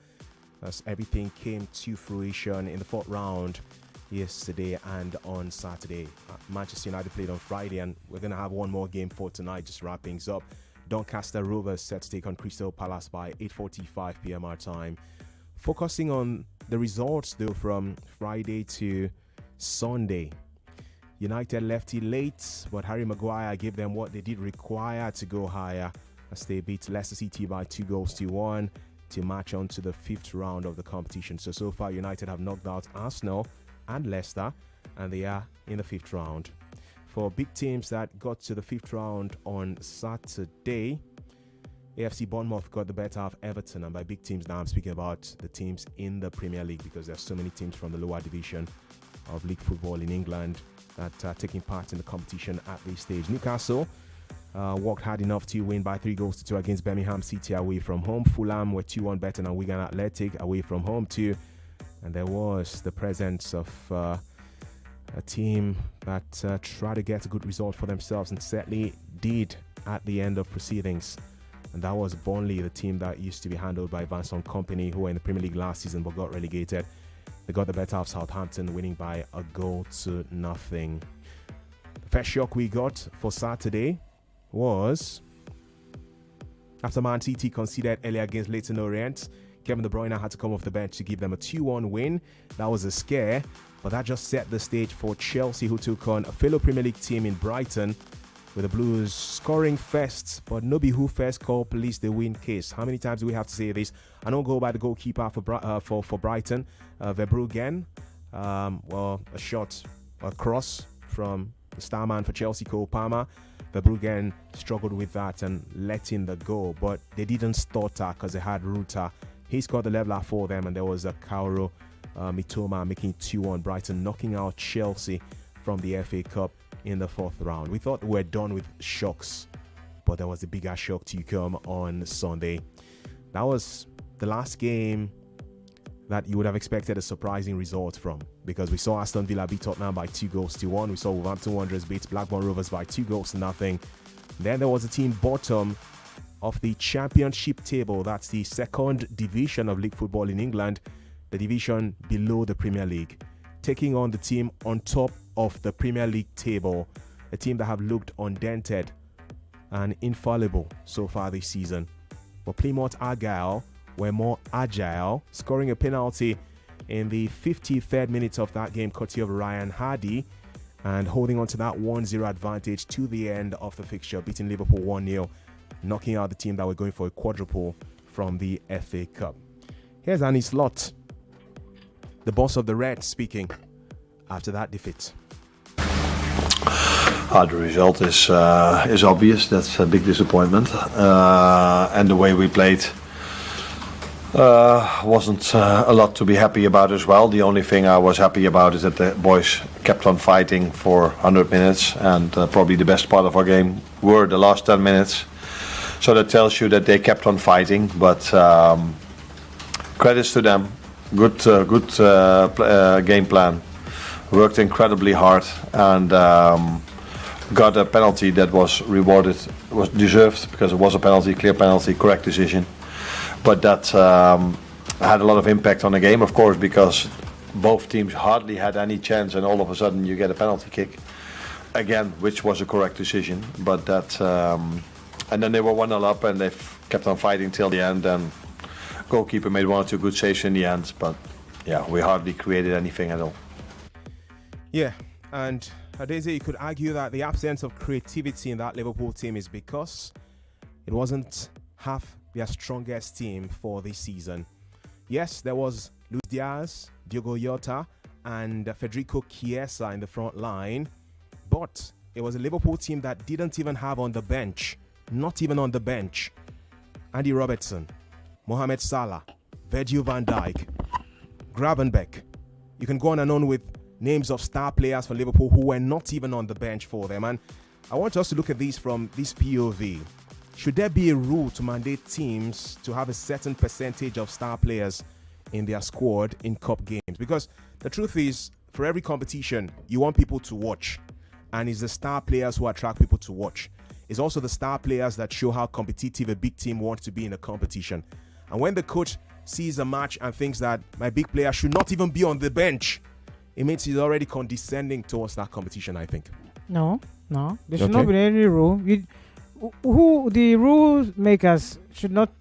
as everything came to fruition in the 4th round yesterday and on Saturday. Manchester United played on Friday, and we're going to have one more game for tonight, just wrap things up. Doncaster Rovers set to take on Crystal Palace by 8:45 p.m. our time. Focusing on the results, though, from Friday to Sunday. United left it late, but Harry Maguire gave them what they did require to go higher as they beat Leicester City by 2-1 to march on to the 5th round of the competition. So far, United have knocked out Arsenal and Leicester, and they are in the 5th round. For big teams that got to the 5th round on Saturday, AFC Bournemouth got the better of Everton, and by big teams now I'm speaking about the teams in the Premier League, because there's so many teams from the lower division of league football in England that are taking part in the competition at this stage. Newcastle worked hard enough to win by 3-2 against Birmingham City away from home. Fulham were 2-1 better than Wigan Athletic away from home too. And there was the presence of a team that tried to get a good result for themselves and certainly did at the end of proceedings. And that was Burnley, the team that used to be handled by Vincent Kompany, who were in the Premier League last season but got relegated. They got the better of Southampton, winning by 1-0. The first shock we got for Saturday was after Man City conceded earlier against Leyton Orient. Kevin De Bruyne had to come off the bench to give them a 2-1 win. That was a scare, but that just set the stage for Chelsea, who took on a fellow Premier League team in Brighton, with the Blues scoring first, but no be who first call police the win case. How many times do we have to say this? I don't go by the goalkeeper for Brighton, Verbruggen. A shot, a cross from the starman for Chelsea, Cole Palmer. Verbruggen struggled with that and let in the goal, but they didn't stutter because they had Ruta. He scored the leveler for them, and there was a Kaoru Mitoma making 2-1. Brighton knocking out Chelsea from the FA Cup in the 4th round. We thought we were done with shocks, but there was a bigger shock to come on Sunday. That was the last game that you would have expected a surprising result from, because we saw Aston Villa beat Tottenham by 2-1. We saw Wolverhampton Wanderers beat Blackburn Rovers by 2-0. Then there was a team bottom of the Championship table. That's the 2nd division of league football in England, the division below the Premier League, taking on the team on top of the Premier League table, a team that have looked undented and infallible so far this season. But Plymouth Argyle were more agile, scoring a penalty in the 53rd minute of that game, courtesy of Ryan Hardy, and holding on to that 1-0 advantage to the end of the fixture, beating Liverpool 1-0, knocking out the team that were going for a quadruple from the FA Cup. Here's Annie Slot, the boss of the Reds, speaking after that defeat. The result is obvious. That's a big disappointment, and the way we played wasn't a lot to be happy about as well. The only thing I was happy about is that the boys kept on fighting for 100 minutes, and probably the best part of our game were the last 10 minutes. So that tells you that they kept on fighting, but credits to them. Good game plan. Worked incredibly hard, and got a penalty that was rewarded, was deserved, because it was a penalty, clear penalty, correct decision. But that had a lot of impact on the game, of course, because both teams hardly had any chance, and all of a sudden you get a penalty kick again, which was a correct decision. But that, and then they were 1-0 up, and they kept on fighting till the end, and goalkeeper made 1 or 2 good saves in the end. But yeah, we hardly created anything at all. Yeah, and Adeze, you could argue that the absence of creativity in that Liverpool team is because it wasn't half their strongest team for this season. Yes, there was Luis Diaz, Diogo Jota, and Federico Chiesa in the front line, but it was a Liverpool team that didn't even have on the bench, not even on the bench, Andy Robertson, Mohamed Salah, Virgil van Dijk, Gravenberch. You can go on and on with names of star players for Liverpool who were not even on the bench for them. And I want us to look at these from this POV. Should there be a rule to mandate teams to have a certain percentage of star players in their squad in cup games? Because the truth is, for every competition, you want people to watch. And it's the star players who attract people to watch. It's also the star players that show how competitive a big team wants to be in a competition. And when the coach sees a match and thinks that my big player should not even be on the bench, it means he's already condescending towards that competition, I think. No. There should not be any rule. The rule makers should not...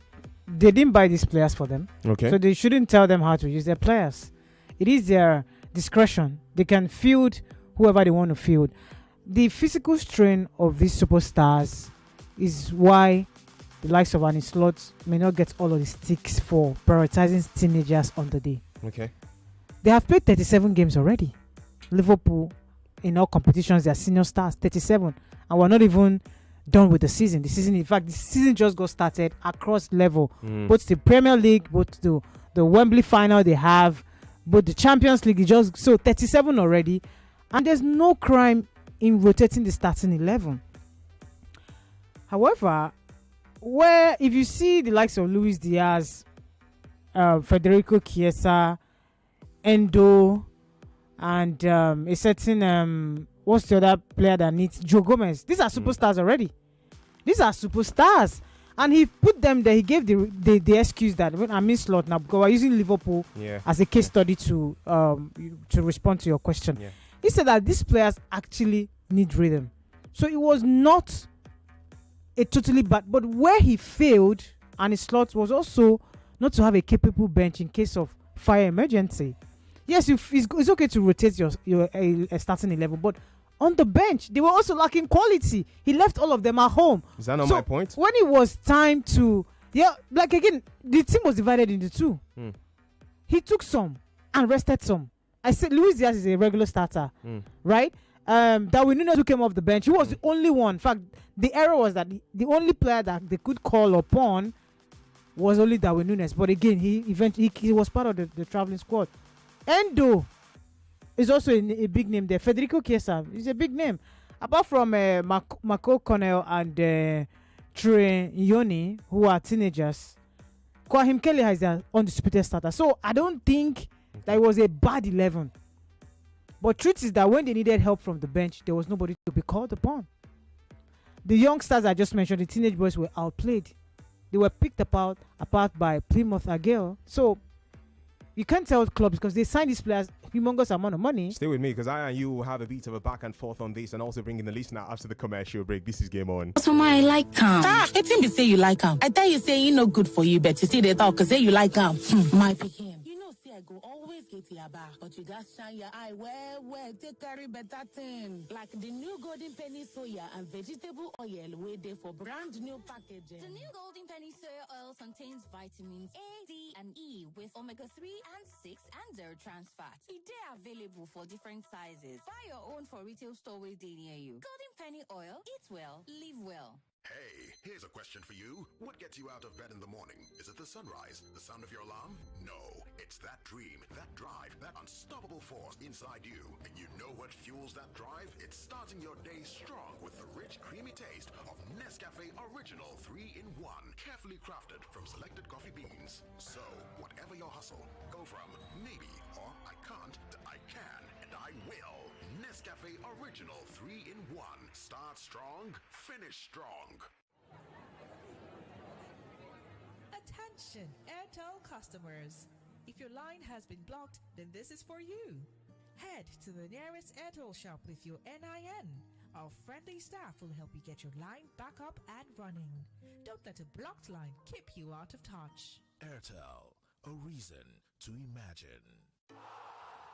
They didn't buy these players for them. Okay. So they shouldn't tell them how to use their players. It is their discretion. They can field whoever they want to field. The physical strain of these superstars is why the likes of Annie Slot may not get all of the sticks for prioritizing teenagers on the day. Okay. They have played 37 games already. Liverpool, in all competitions, they are senior stars, 37. And we're not even done with the season. In fact, the season just got started across level. Both the Premier League, both the Wembley final they have, both the Champions League, so 37 already. And there's no crime in rotating the starting 11. However, if you see the likes of Luis Diaz, Federico Chiesa, Endo, and a certain what's the other player that needs Joe Gomez. These are superstars already. These are superstars. And he put them there. He gave the excuse that when I mean slot now because we're using Liverpool as a case study to respond to your question. Yeah. He said that these players actually need rhythm. So it was not a totally bad, but where he failed and his slot was also not to have a capable bench in case of fire emergency. Yes, it's okay to rotate your starting 11, but on the bench, they were also lacking quality. He left all of them at home. Is that not my point? When it was time to, like again, the team was divided into two. He took some and rested some. I said Luis Diaz is a regular starter, right? Darwin Núñez who came off the bench, he was the only one. In fact, the error was that the only player that they could call upon was only Darwin Núñez. But again, he was part of the traveling squad. Endo is also a big name there. Federico Chiesa is a big name. Apart from Marco Cornell and Trey Yoni, who are teenagers, Kwahim Kelly is their undisputed starter. So I don't think that it was a bad 11. But truth is that when they needed help from the bench, there was nobody to be called upon. The youngsters I just mentioned, the teenage boys, were outplayed. They were picked apart by Plymouth Argyle. So you can't tell clubs because they signed these players humongous amount of money. Stay with me because I and you will have a bit of a back and forth on this and also bring in the listener after the commercial break. This is Game On. So I like him. It seems to say you like him. I tell you say he no good for you, but you see they talk because say you like him. My pikin. You know, see I go always get your back, but you got shine your eye where take carry better thing. Like the new golden penny soya and vegetable oil waiting for brand new packaging. The new golden penny soya oil contains vitamins A, D, and E with omega-3 and 6 and 0 trans fat. They are available for different sizes. Buy your own for retail store where they near you. Golden penny oil. Eat well, live well. Hey, here's a question for you. What gets you out of bed in the morning? Is it the sunrise? The sound of your alarm? No, it's that dream, that drive, that unstoppable force inside you. And you know what fuels that drive? It's starting your day strong with the rich, creamy taste of Nescafe Original 3-in-1. Carefully crafted from selected coffee beans. So, whatever your hustle, go from maybe or I can't to I can and I will. Nescafe Original 3-in-1. Start strong, finish strong. Attention, Airtel customers. If your line has been blocked, then this is for you. Head to the nearest Airtel shop with your NIN. Our friendly staff will help you get your line back up and running. Don't let a blocked line keep you out of touch. Airtel, a reason to imagine.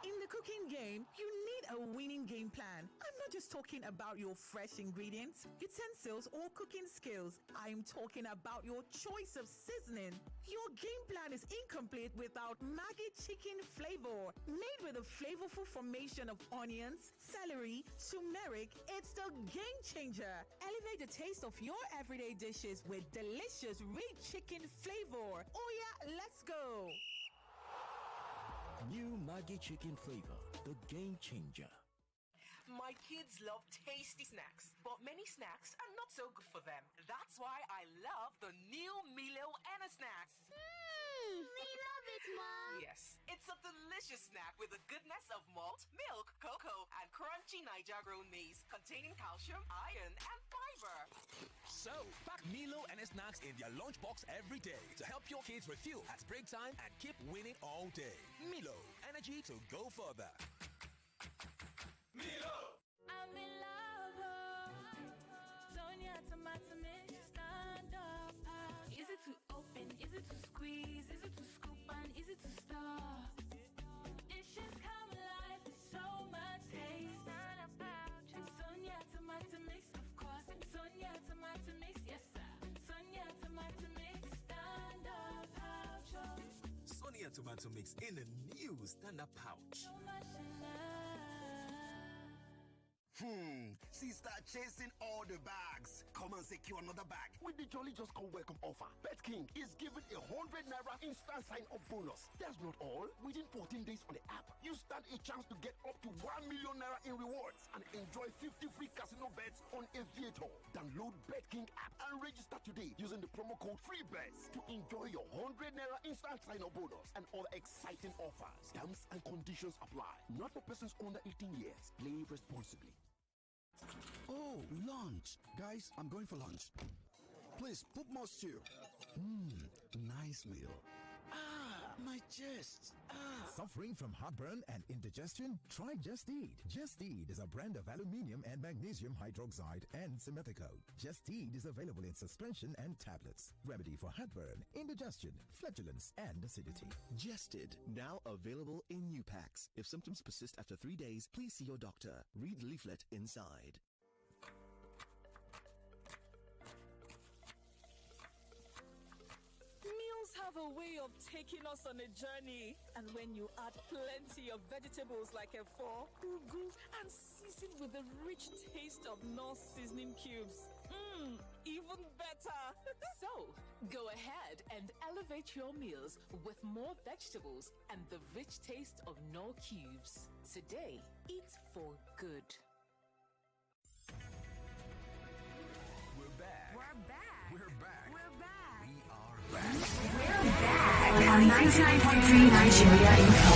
In the cooking game, you need a winning game plan. I'm not just talking about your fresh ingredients, utensils, or cooking skills. I'm talking about your choice of seasoning. Your game plan is incomplete without Maggi chicken flavor. Made with a flavorful formation of onions, celery, turmeric, it's the game changer. Elevate the taste of your everyday dishes with delicious rich chicken flavor. Oh yeah, let's go. New Maggi chicken flavor, the game changer. My kids love tasty snacks, but many snacks are not so good for them. That's why I love the new Milo Anna snacks. We love it, Mom. Yes, it's a delicious snack with the goodness of malt, milk, cocoa, and crunchy Niger-grown maize containing calcium, iron, and fiber. So, pack Milo and snacks in their lunchbox every day to help your kids refuel at break time and keep winning all day. Milo, energy to go further. Milo! I'm in love, Sonia tomato mix, stand up. Is it to open? Is it to squeeze? Is it to scoop and is it to stir? Dishes come alive with so much taste. Sonia tomato mix, of course. Sonia tomato mix, yes sir. Sonia tomato mix, stand up pouch. Sonia tomato mix in a new stand-up pouch. So much in love. She start chasing all the bags. Come and secure another bag with the Jolly Just Come Welcome offer. BetKing is giving 100 naira instant sign-up bonus. That's not all. Within 14 days on the app, you stand a chance to get up to 1 million naira in rewards and enjoy 50 free casino bets on Aviator. Download BetKing app and register today using the promo code FREEBETS to enjoy your 100 naira instant sign-up bonus and other exciting offers. Terms and conditions apply. Not for persons under 18 years. Play responsibly. Oh, lunch. Guys, I'm going for lunch. Please, put more stew. Nice meal. Ah, my chest. Suffering from heartburn and indigestion? Try Just Eat. Just Eat is a brand of aluminium and magnesium hydroxide and simethicone. Just Eat is available in suspension and tablets. Remedy for heartburn, indigestion, flatulence, and acidity. Jested, now available in new packs. If symptoms persist after 3 days, please see your doctor. Read leaflet inside. Meals have a way of taking us on a journey. And when you add plenty of vegetables like efo, ugu, and season with the rich taste of North seasoning cubes, even better. So, go ahead and elevate your meals with more vegetables and the rich taste of Knorr cubes. Today, eat for good. We're back. We're back. We're back. We're back. We are back. We're back. On 99.3 Nigeria Info.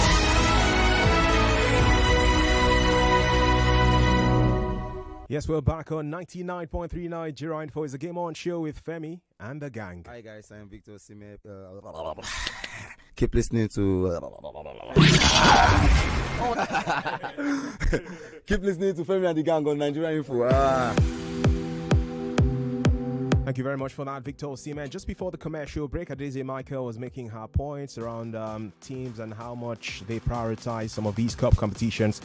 Yes, we're back on 99.3 Nigeria Info. It's a Game On show with Femi and the gang. Hi guys, I'm Victor Sime. Keep listening to keep listening to Femi and the gang on Nigeria Info. Thank you very much for that, Victor Seaman. Just before the commercial break, Adeze Michael was making her points around teams and how much they prioritize some of these cup competitions.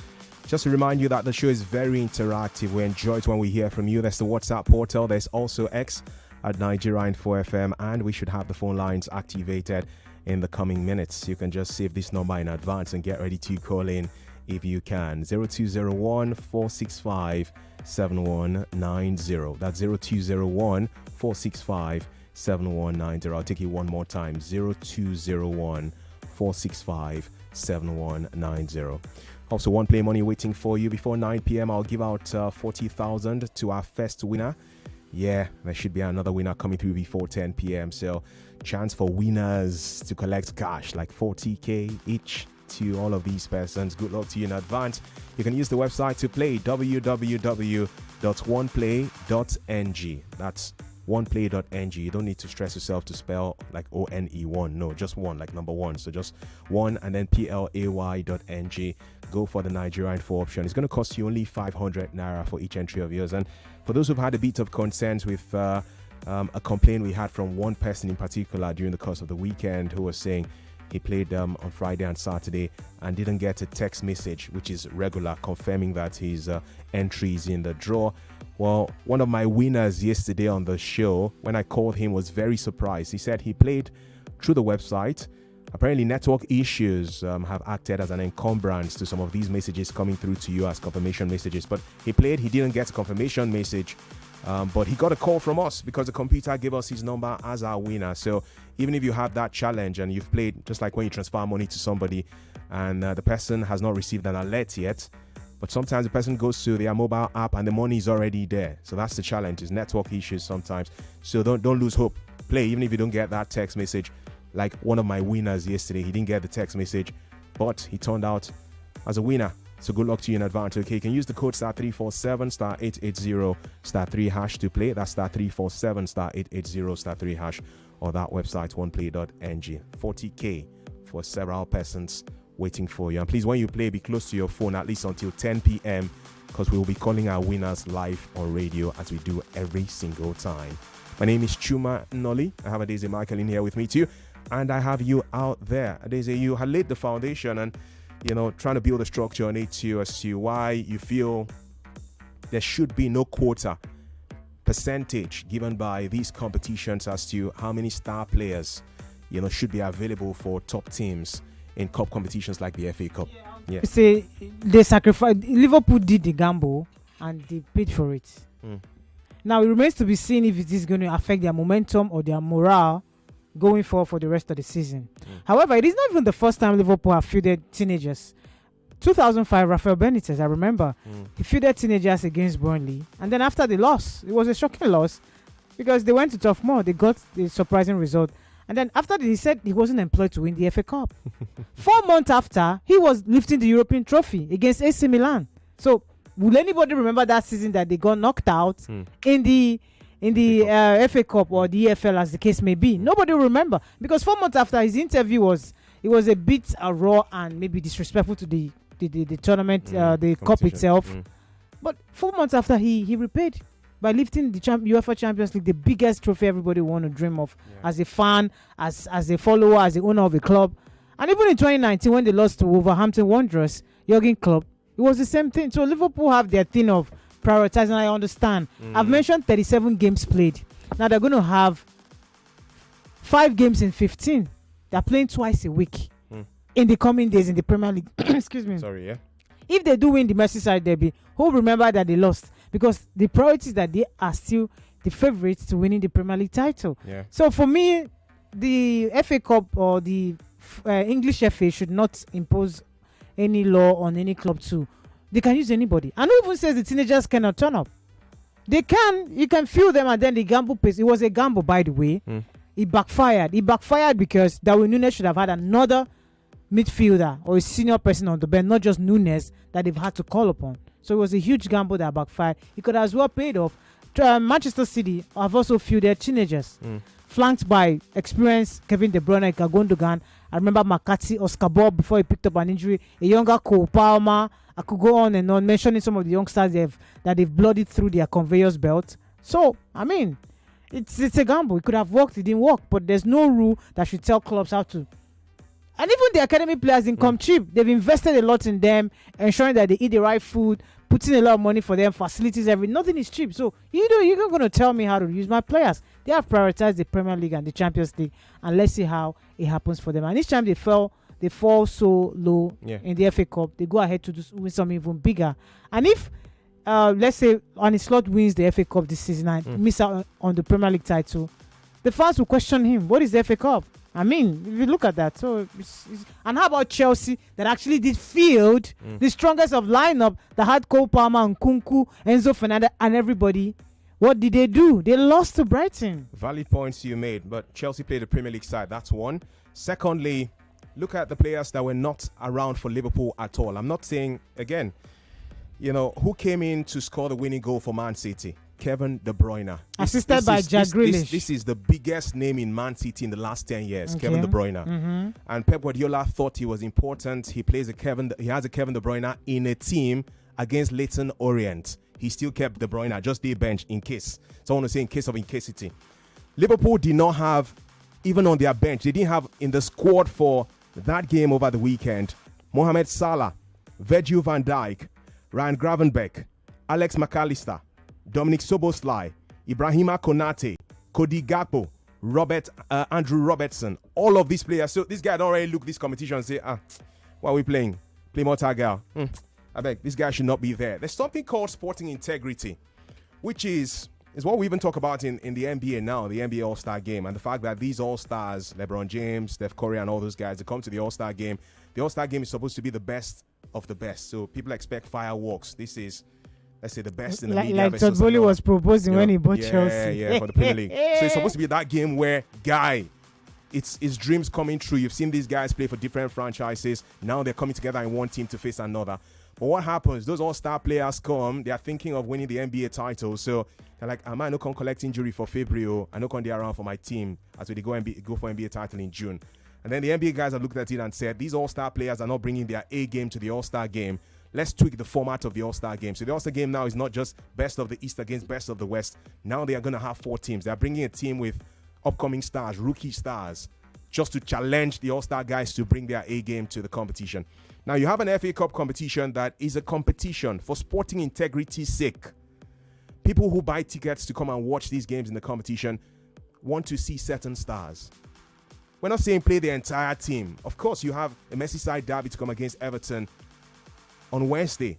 Just to remind you that the show is very interactive. We enjoy it when we hear from you. There's the WhatsApp portal. There's also X at Nigeria Info FM, and we should have the phone lines activated in the coming minutes. You can just save this number in advance and get ready to call in if you can. 0201 465 7190. That's 0201 465 7190. I'll take it one more time. 0201 465 7190. Also, one play money waiting for you. Before 9 p.m., I'll give out 40,000 to our first winner. Yeah, there should be another winner coming through before 10 p.m. So, chance for winners to collect cash like 40K each to all of these persons. Good luck to you in advance. You can use the website to play, www.oneplay.ng. That's oneplay.ng. You don't need to stress yourself to spell like ONE1. No, just one, like number one. So just one and then play.ng. Go for the Nigerian Info option. It's going to cost you only 500 naira for each entry of yours. And for those who've had a bit of concerns with a complaint we had from one person in particular during the course of the weekend who was saying he played on Friday and Saturday and didn't get a text message, which is regular, confirming that his entry is in the draw. Well, one of my winners yesterday on the show, when I called him, was very surprised. He said he played through the website. Apparently, network issues have acted as an encumbrance to some of these messages coming through to you as confirmation messages. But he played, he didn't get a confirmation message. But he got a call from us because the computer gave us his number as our winner. So even if you have that challenge and you've played, just like when you transfer money to somebody and the person has not received an alert yet, but sometimes the person goes to their mobile app and the money is already there. So that's the challenge, is network issues sometimes. So don't lose hope. Play even if you don't get that text message. Like one of my winners yesterday, he didn't get the text message, but he turned out as a winner. So good luck to you in advance. Okay, you can use the code *347 *880 *3 hash to play. That's *347 *880 *3 hash, or that website oneplay.ng. 40K for several persons waiting for you. And please, when you play, be close to your phone at least until 10 p.m. because we will be calling our winners live on radio as we do every single time. My name is Chuma Nolly. I have Adeze Michael in here with me too, and I have you out there. Adeze, you have laid the foundation and trying to build a structure on it too as to why you feel there should be no quota percentage given by these competitions as to how many star players, should be available for top teams in cup competitions like the FA Cup. Yeah. You say they sacrificed. Liverpool did the gamble and they paid for it. Now it remains to be seen if it is going to affect their momentum or their morale going forward for the rest of the season. However, it is not even the first time Liverpool have fielded teenagers. 2005, Rafael Benitez, I remember, he fielded teenagers against Burnley, and then after the loss, it was a shocking loss because they went to Tough Moor. They got the surprising result, and then after that, he said he wasn't employed to win the FA Cup. 4 months after, he was lifting the European trophy against AC Milan. So, will anybody remember that season that they got knocked out in the FA Cup or the EFL, as the case may be? Nobody will remember, because 4 months after, his interview was a bit raw and maybe disrespectful to the tournament, the cup itself. But 4 months after, he repaid by lifting the UEFA Champions League, the biggest trophy everybody want to dream of, as a fan, as a follower, as the owner of a club. And even in 2019, when they lost to Wolverhampton Wanderers, Jurgen Klopp, it was the same thing. So Liverpool have their thing of prioritizing. I understand. I've mentioned 37 games played. Now they're going to have 5 games in 15. They're playing twice a week in the coming days in the Premier League. Excuse me. Sorry, yeah. If they do win the Merseyside derby, who remember that they lost? Because the priority is that they are still the favourites to winning the Premier League title. Yeah. So for me, the FA Cup or the English FA should not impose any law on any club too. They can use anybody. And who even says the teenagers cannot turn up? They can. You can feel them, and then the gamble pays. It was a gamble, by the way. It backfired. It backfired because Darwin Núñez should have had another midfielder or a senior person on the bench, not just Núñez, that they've had to call upon. So it was a huge gamble that backfired. It could as well paid off. Manchester City have also fielded teenagers, flanked by experienced Kevin De Bruyne, Gundogan. I remember McCarthy, Oscar Bob before he picked up an injury, a younger Cole Palmer. I could go on and on mentioning some of the youngsters that they've blooded through their conveyors belt. So, I mean, it's a gamble. It could have worked, it didn't work, but there's no rule that should tell clubs how to. And even the academy players didn't come cheap. They've invested a lot in them, ensuring that they eat the right food, putting a lot of money for them, facilities, nothing is cheap. So you're not going to tell me how to use my players. They have prioritized the Premier League and the Champions League, and let's see how it happens for them. And each time they fall so low in the FA Cup, they go ahead to win something even bigger. And if let's say Arne Slot wins the FA Cup this season and miss out on the Premier League title, the fans will question him. What is the FA Cup? I mean, if you look at that, so and how about Chelsea that actually did field the strongest of lineup that had Cole Palmer and Kunku, Enzo Fernandez, and everybody? What did they do? They lost to Brighton. Valid points you made, but Chelsea played the Premier League side. That's one. Secondly, look at the players that were not around for Liverpool at all. I'm not saying, again, who came in to score the winning goal for Man City? Kevin De Bruyne. Assisted by Jack Grealish. This is the biggest name in Man City in the last 10 years, Kevin De Bruyne. And Pep Guardiola thought he was important. He has a Kevin De Bruyne in a team against Leyton Orient. He still kept De Bruyne, just the bench in case. So I want to say in case of incasity. Liverpool did not have, even on their bench, they didn't have in the squad for that game over the weekend, Mohamed Salah, Virgil van Dijk, Ryan Gravenberch, Alex McAllister, Dominic Soboslai, Ibrahima Konate, Cody Gakpo, Andrew Robertson, all of these players. So this guy don't already look this competition and say, what are we playing? Play more Tagal. I beg, this guy should not be there. There's something called sporting integrity, which is what we even talk about in the NBA now, the NBA All-Star Game, and the fact that these All-Stars, LeBron James, Steph Curry, and all those guys, they come to the All-Star Game. The All-Star Game is supposed to be the best of the best. So people expect fireworks. This is, let's say, the best in the league. Like Todd Bowley was proposing when he bought Chelsea. Yeah, for the Premier League. So it's supposed to be that game where, it's dreams coming true. You've seen these guys play for different franchises. Now they're coming together in one team to face another. But what happens? Those all-star players come. They are thinking of winning the NBA title. So they're like, I no can collect injury for February. I no can be around for my team as we go for NBA title in June. And then the NBA guys have looked at it and said, these all-star players are not bringing their A game to the all-star game. Let's tweak the format of the all-star game. So the all-star game now is not just best of the East against best of the West. Now they are going to have 4 teams. They're bringing a team with upcoming stars, rookie stars, just to challenge the all-star guys to bring their A game to the competition. Now, you have an FA Cup competition that is a competition for sporting integrity's sake. People who buy tickets to come and watch these games in the competition want to see certain stars. We're not saying play the entire team. Of course, you have a Merseyside derby to come against Everton on Wednesday.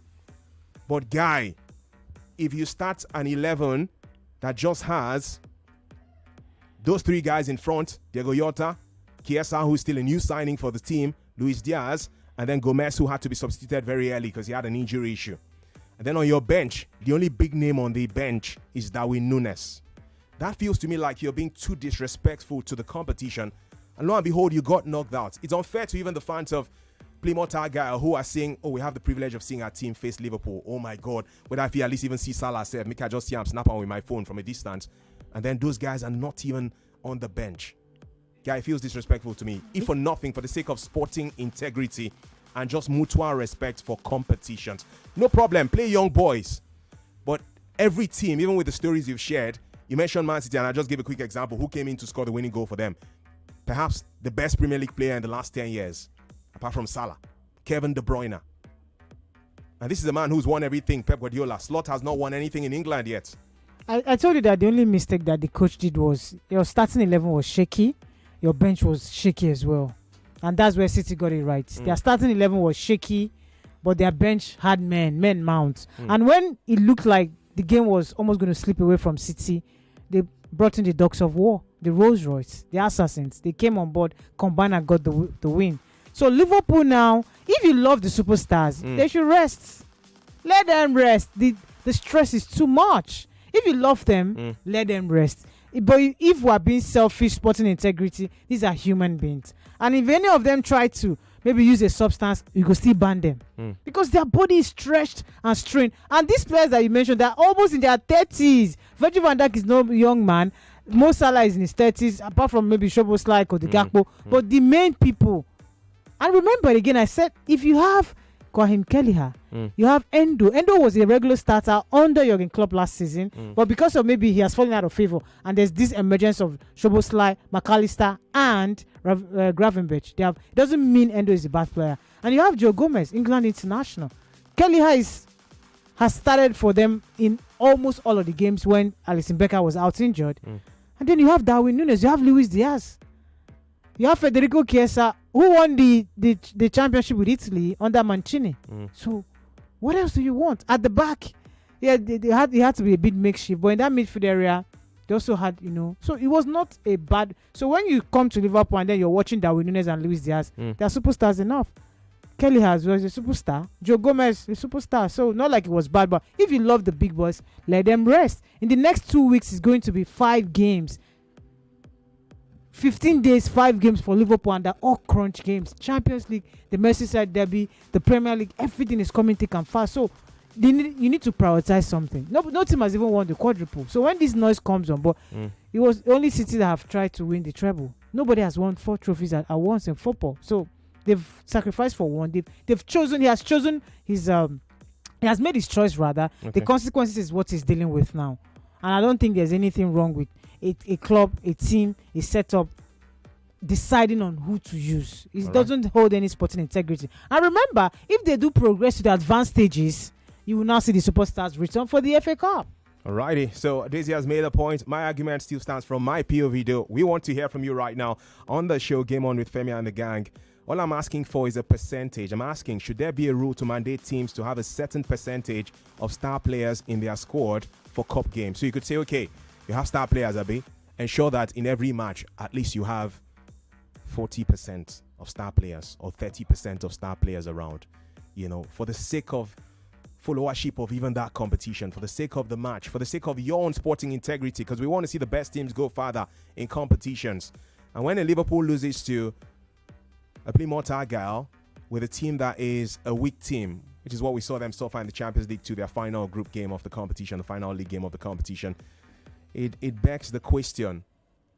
But, if you start an 11 that just has those three guys in front, Diego Yota, Chiesa, who's still a new signing for the team, Luis Diaz, and then Gomez, who had to be substituted very early because he had an injury issue. And then on your bench, the only big name on the bench is Darwin Núñez. That feels to me like you're being too disrespectful to the competition. And lo and behold, you got knocked out. It's unfair to even the fans of Plymouth Argyle who are saying, oh, we have the privilege of seeing our team face Liverpool. Oh my God. Whether if you at least even see Salah said, make I just see I'm snapping with my phone from a distance. And then those guys are not even on the bench. Guy, it feels disrespectful to me. If for nothing, for the sake of sporting integrity and just mutual respect for competitions. No problem, play young boys. But every team, even with the stories you've shared, you mentioned Man City, and I just gave a quick example. Who came in to score the winning goal for them? Perhaps the best Premier League player in the last 10 years, apart from Salah, Kevin De Bruyne. And this is a man who's won everything, Pep Guardiola. Slot has not won anything in England yet. I told you that the only mistake that the coach did was your starting 11 was shaky. Your bench was shaky as well. And that's where City got it right. Their starting 11 was shaky, but their bench had men mount. And when it looked like the game was almost going to slip away from City, they brought in the Dogs of War, the Rolls Royce, the Assassins. They came on board, combined and got the win. So Liverpool now, if you love the superstars, they should rest. Let them rest. The stress is too much. If you love them, let them rest. But if we are being selfish, sporting integrity, these are human beings. And if any of them try to maybe use a substance, you could still ban them. Because their body is stretched and strained. And these players that you mentioned, they're almost in their 30s. Virgil van Dijk is no young man. Mo Salah is in his 30s, apart from maybe Szoboszlai or the Gakpo. But the main people. And remember again, I said, if you have Kwahim Kelleher, you have Endo. Endo was a regular starter under Jurgen Klopp last season, but because of maybe he has fallen out of favor, and there's this emergence of Szoboszlai, McAllister, and Gravenberch. It doesn't mean Endo is a bad player. And you have Joe Gomez, England international. Kelleher has started for them in almost all of the games when Alisson Becker was out injured. And then you have Darwin Núñez, you have Luis Diaz. You have Federico Chiesa, who won the championship with Italy under Mancini. So, what else do you want? At the back, yeah, they had to be a bit makeshift. But in that midfield area, they also had, So, it was not a bad... So, when you come to Liverpool and then you're watching Darwin Núñez and Luis Diaz, they're superstars enough. Kelleher as well is a superstar. Joe Gomez is a superstar. So, not like it was bad. But if you love the big boys, let them rest. In the next 2 weeks, it's going to be 5 games. 15 days, 5 games for Liverpool, and they're all crunch games. Champions League, the Merseyside Derby, the Premier League, everything is coming thick and fast. So you need to prioritize something. No team has even won the quadruple. So when this noise comes on board, it was only City that have tried to win the treble. Nobody has won 4 trophies at once in football. So they've sacrificed for one. They've chosen. He has chosen his. He has made his choice rather. Okay. The consequences is what he's dealing with now, and I don't think there's anything wrong with a club, a team, a setup deciding on who to use. It doesn't hold any sporting integrity. And remember, if they do progress to the advanced stages, you will now see the superstars return for the FA Cup. Alrighty, so Daisy has made a point. My argument still stands from my POV though. We want to hear from you right now on the show Game On with Femi and the Gang. All I'm asking for is a percentage. I'm asking, should there be a rule to mandate teams to have a certain percentage of star players in their squad for cup games? So you could say, okay, you have star players, Abi, ensure that in every match, at least you have 40% of star players or 30% of star players around, for the sake of followership of even that competition, for the sake of the match, for the sake of your own sporting integrity, because we want to see the best teams go farther in competitions. And when a Liverpool loses to a Plymouth Argyle with a team that is a weak team, which is what we saw them suffer in the Champions League to their final group game of the competition, the final league game of the competition, it begs the question,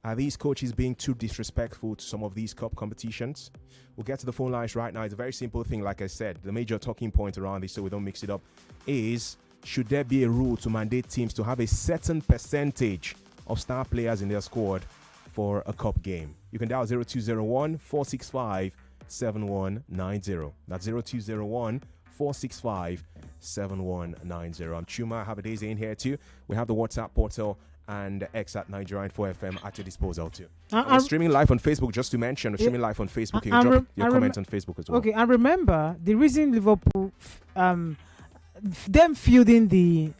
are these coaches being too disrespectful to some of these cup competitions? We'll get to the phone lines right now. It's a very simple thing, like I said. The major talking point around this, so we don't mix it up, is should there be a rule to mandate teams to have a certain percentage of star players in their squad for a cup game? You can dial 0201 465 7190. That's 0201 465 7190. I'm Chuma. I have a Daisy in here too. We have the WhatsApp portal and X at Nigerian 4FM at your disposal too. We're streaming live on Facebook, just to mention. We're streaming live on Facebook. You can drop your comment on Facebook as well. Okay, and remember, the reason Liverpool, them fielding the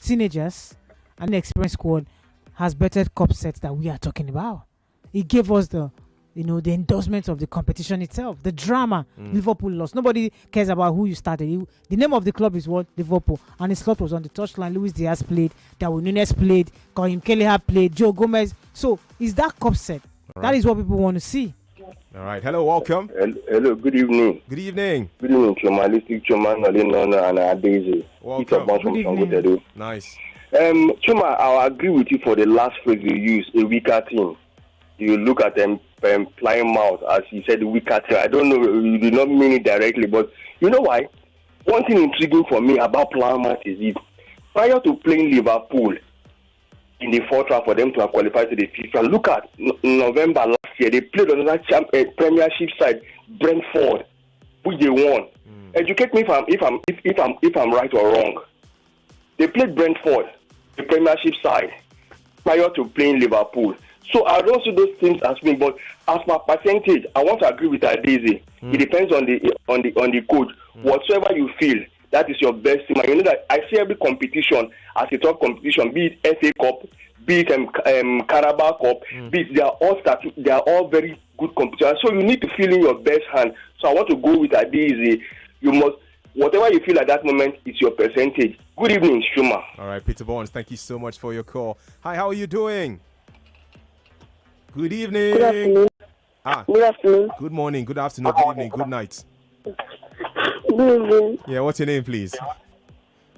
teenagers and inexperienced squad has better cup sets that we are talking about. It gave us the endorsement of the competition itself, the drama. Liverpool lost. Nobody cares about who you started. The name of the club is what? Liverpool. And his slot was on the touchline. Luis Diaz played. Darwin Nunes played. Karim Kelleher played. Joe Gomez. So, is that cup set? That is what people want to see. All right. Hello, welcome. Hello, good evening. Good evening. Good evening, Chuma. Chuma, Nolina, and Daisy. Welcome. Good evening. Nice. Chuma, I agree with you for the last phrase you used, a weaker team. You look at them Plymouth, as you said, the weaker team. I don't know, you did not mean it directly, but you know why? One thing intriguing for me about Plymouth is this. Prior to playing Liverpool in the fourth round for them to have qualified to the FIFA, look at November last year, they played another Premiership side, Brentford, which they won. Educate me if I'm right or wrong. They played Brentford, the Premiership side, prior to playing Liverpool. So I don't see those things as being, but as my percentage, I want to agree with Daisy. It depends on the coach. Whatsoever you feel, that is your best team. And you know that I see every competition as a top competition, be it FA Cup, be it Carabao Cup, be it they are all very good competition. So you need to feel in your best hand. So I want to go with Daisy. You must, whatever you feel at that moment, is your percentage. Good evening, Shuma. All right, Peter Bonds, thank you so much for your call. Hi, how are you doing? Good evening. Good afternoon. Good afternoon. Good morning. Good afternoon. Good evening. Good night. Good evening. Yeah, what's your name, please?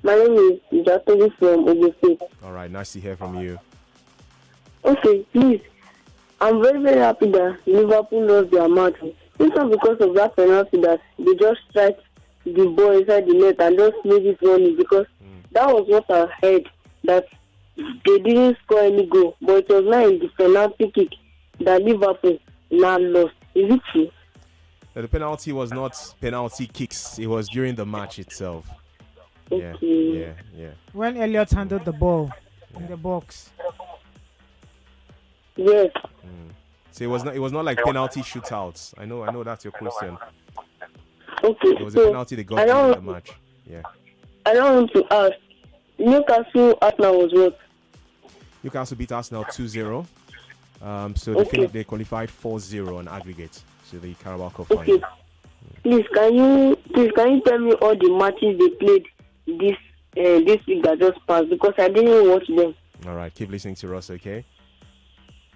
My name is Jatobi from Ogun State. All right, nice to hear from you. Okay, please. I'm very, very happy that Liverpool lost their match. It's not because of that penalty that they just strike the ball inside the net and just made it running, because that was what I heard, that they didn't score any goal. But it was now in the penalty kick that Liverpool now lost. Is it true? The penalty was not penalty kicks. It was during the match itself. Okay. Yeah. When Elliott handled the ball in the box. Yes. So it was not like penalty shootouts. I know that's your question. Okay. It was a penalty they got during the match. Yeah. I don't want to ask. Newcastle Arsenal was what? Newcastle beat Arsenal 2-0. So they qualified 4-0 on aggregate to the Carabao Cup final. Okay. Please, can you tell me all the matches they played this week that just passed, because I didn't watch them. All right, keep listening to Ross, okay?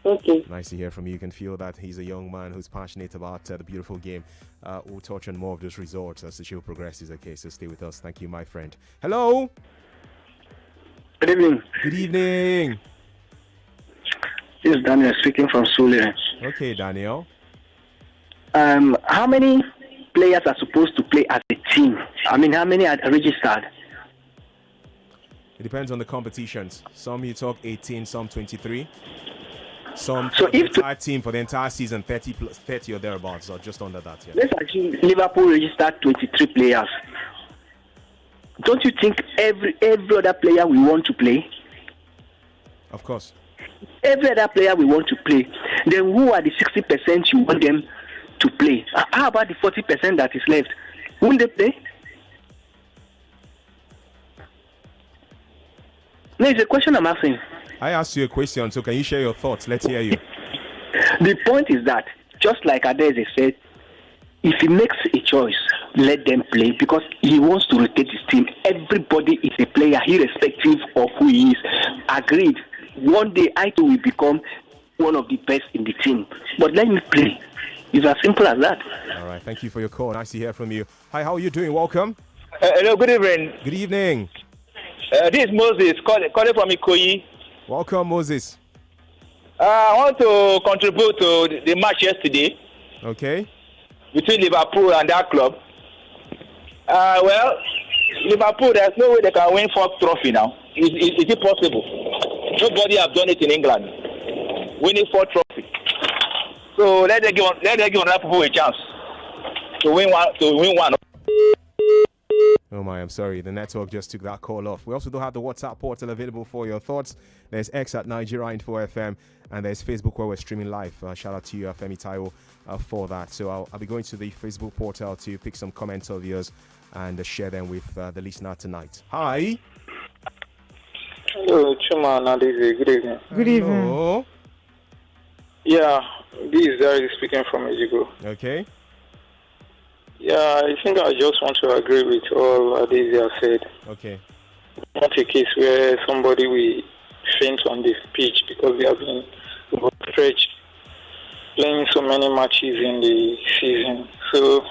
Okay. Nice to hear from you. You can feel that he's a young man who's passionate about the beautiful game. We'll touch on more of those results as the show progresses, okay? So stay with us. Thank you, my friend. Hello. Good evening. Good evening. This is Daniel speaking from Sule. Okay, Daniel. How many players are supposed to play as a team? I mean, how many are registered? It depends on the competitions. Some you talk 18, some 23. Some so for the entire team for the entire season 30 or thereabouts, or just under that. Yeah. Let's assume Liverpool registered 23 players. Don't you think every other player we want to play? Of course. Every other player we want to play. Then who are the 60% you want them to play? How about the 40% that is left? Won't they play? No, it's a question I'm asking. I asked you a question, so can you share your thoughts? Let's hear you. The point is that, just like Adeze said, if he makes a choice, let them play, because he wants to rotate his team. Everybody is a player, irrespective of who he is. Agreed. One day, I too will become one of the best in the team. But let me play. It's as simple as that. All right. Thank you for your call. Nice to hear from you. Hi, how are you doing? Welcome. Hello, good evening. Good evening. This is Moses calling from Ikoyi. Welcome, Moses. I want to contribute to the match yesterday. Okay. Between Liverpool and that club. Well, Liverpool, there's no way they can win 4th trophy now. Is it possible? Nobody have done it in England. Winning 4th trophy. So let them give other people a chance to win one. Oh my, I'm sorry. The network just took that call off. We also do have the WhatsApp portal available for your thoughts. There's X at Nigeria Info FM, and there's Facebook where we're streaming live. Shout out to you, Femi Taiwo, for that. So I'll be going to the Facebook portal to pick some comments of yours and share them with the listener tonight. Hi. Hello, Chuma Nadizi. Good evening. Good evening. Hello. Yeah, this is Gary speaking from Ejigo. Okay. Yeah, I think I just want to agree with all Adizi has said. Okay. Not a case where somebody will faint on this pitch because they have been overstretched playing so many matches in the season. So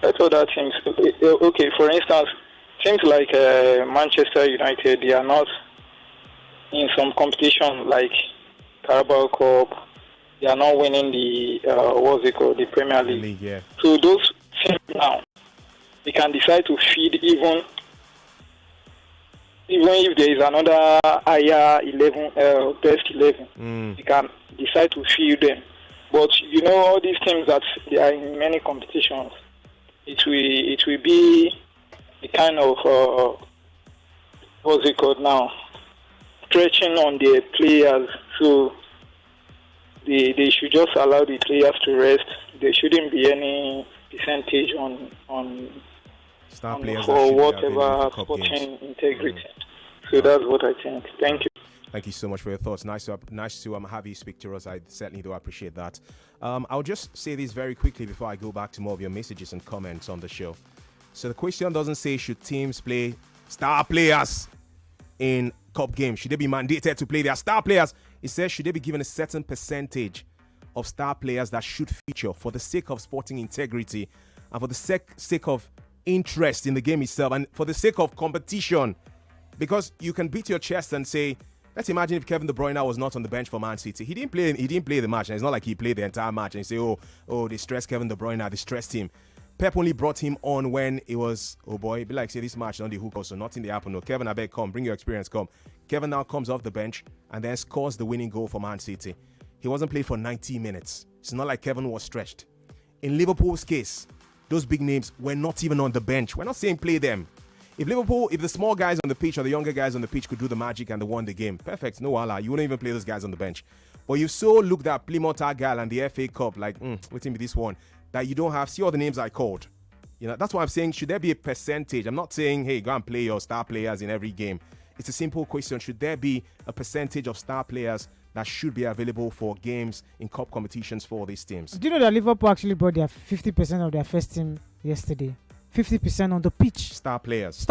that's other teams. Okay, for instance, teams like Manchester United, they are not in some competition like Carabao Cup. They are not winning the what's it called, the Premier League. Yeah. So those teams now, they can decide to feed even if there is another higher 11, best 11, they can decide to feed them. But you know, all these teams that they are in many competitions, it will be a kind of what's it called now, stretching on the players. So they should just allow the players to rest. There shouldn't be any percentage on Star players for whatever sporting integrity. So that's what I think. Thank you. Thank you so much for your thoughts. Nice to have you speak to us. I certainly do appreciate that. I'll just say this very quickly before I go back to more of your messages and comments on the show. So the question doesn't say should teams play star players in cup games. Should they be mandated to play their star players? It says should they be given a certain percentage of star players that should feature for the sake of sporting integrity and for the sake of interest in the game itself and for the sake of competition. Because you can beat your chest and say, let's imagine if Kevin De Bruyne was not on the bench for Man City. He didn't play the match. And it's not like he played the entire match and you say, oh, they stressed Kevin De Bruyne, they stressed him. Pep only brought him on when it was, oh boy, be like, say this match on the hook also, nothing they happen. No, Kevin, I beg, come, bring your experience, come. Kevin now comes off the bench and then scores the winning goal for Man City. He wasn't played for 90 minutes. It's not like Kevin was stretched. In Liverpool's case, those big names were not even on the bench. We're not saying play them. If the small guys on the pitch or the younger guys on the pitch could do the magic and they won the game, perfect, no wala. You wouldn't even play those guys on the bench. But you so looked at Plymouth Argyle and the FA Cup, like, waiting with this one, that you don't have, see all the names I called. You know, that's why I'm saying, should there be a percentage? I'm not saying, hey, go and play your star players in every game. It's a simple question. Should there be a percentage of star players that should be available for games in cup competitions for these teams? Do you know that Liverpool actually brought their 50% of their first team yesterday? 50% on the pitch. Star players.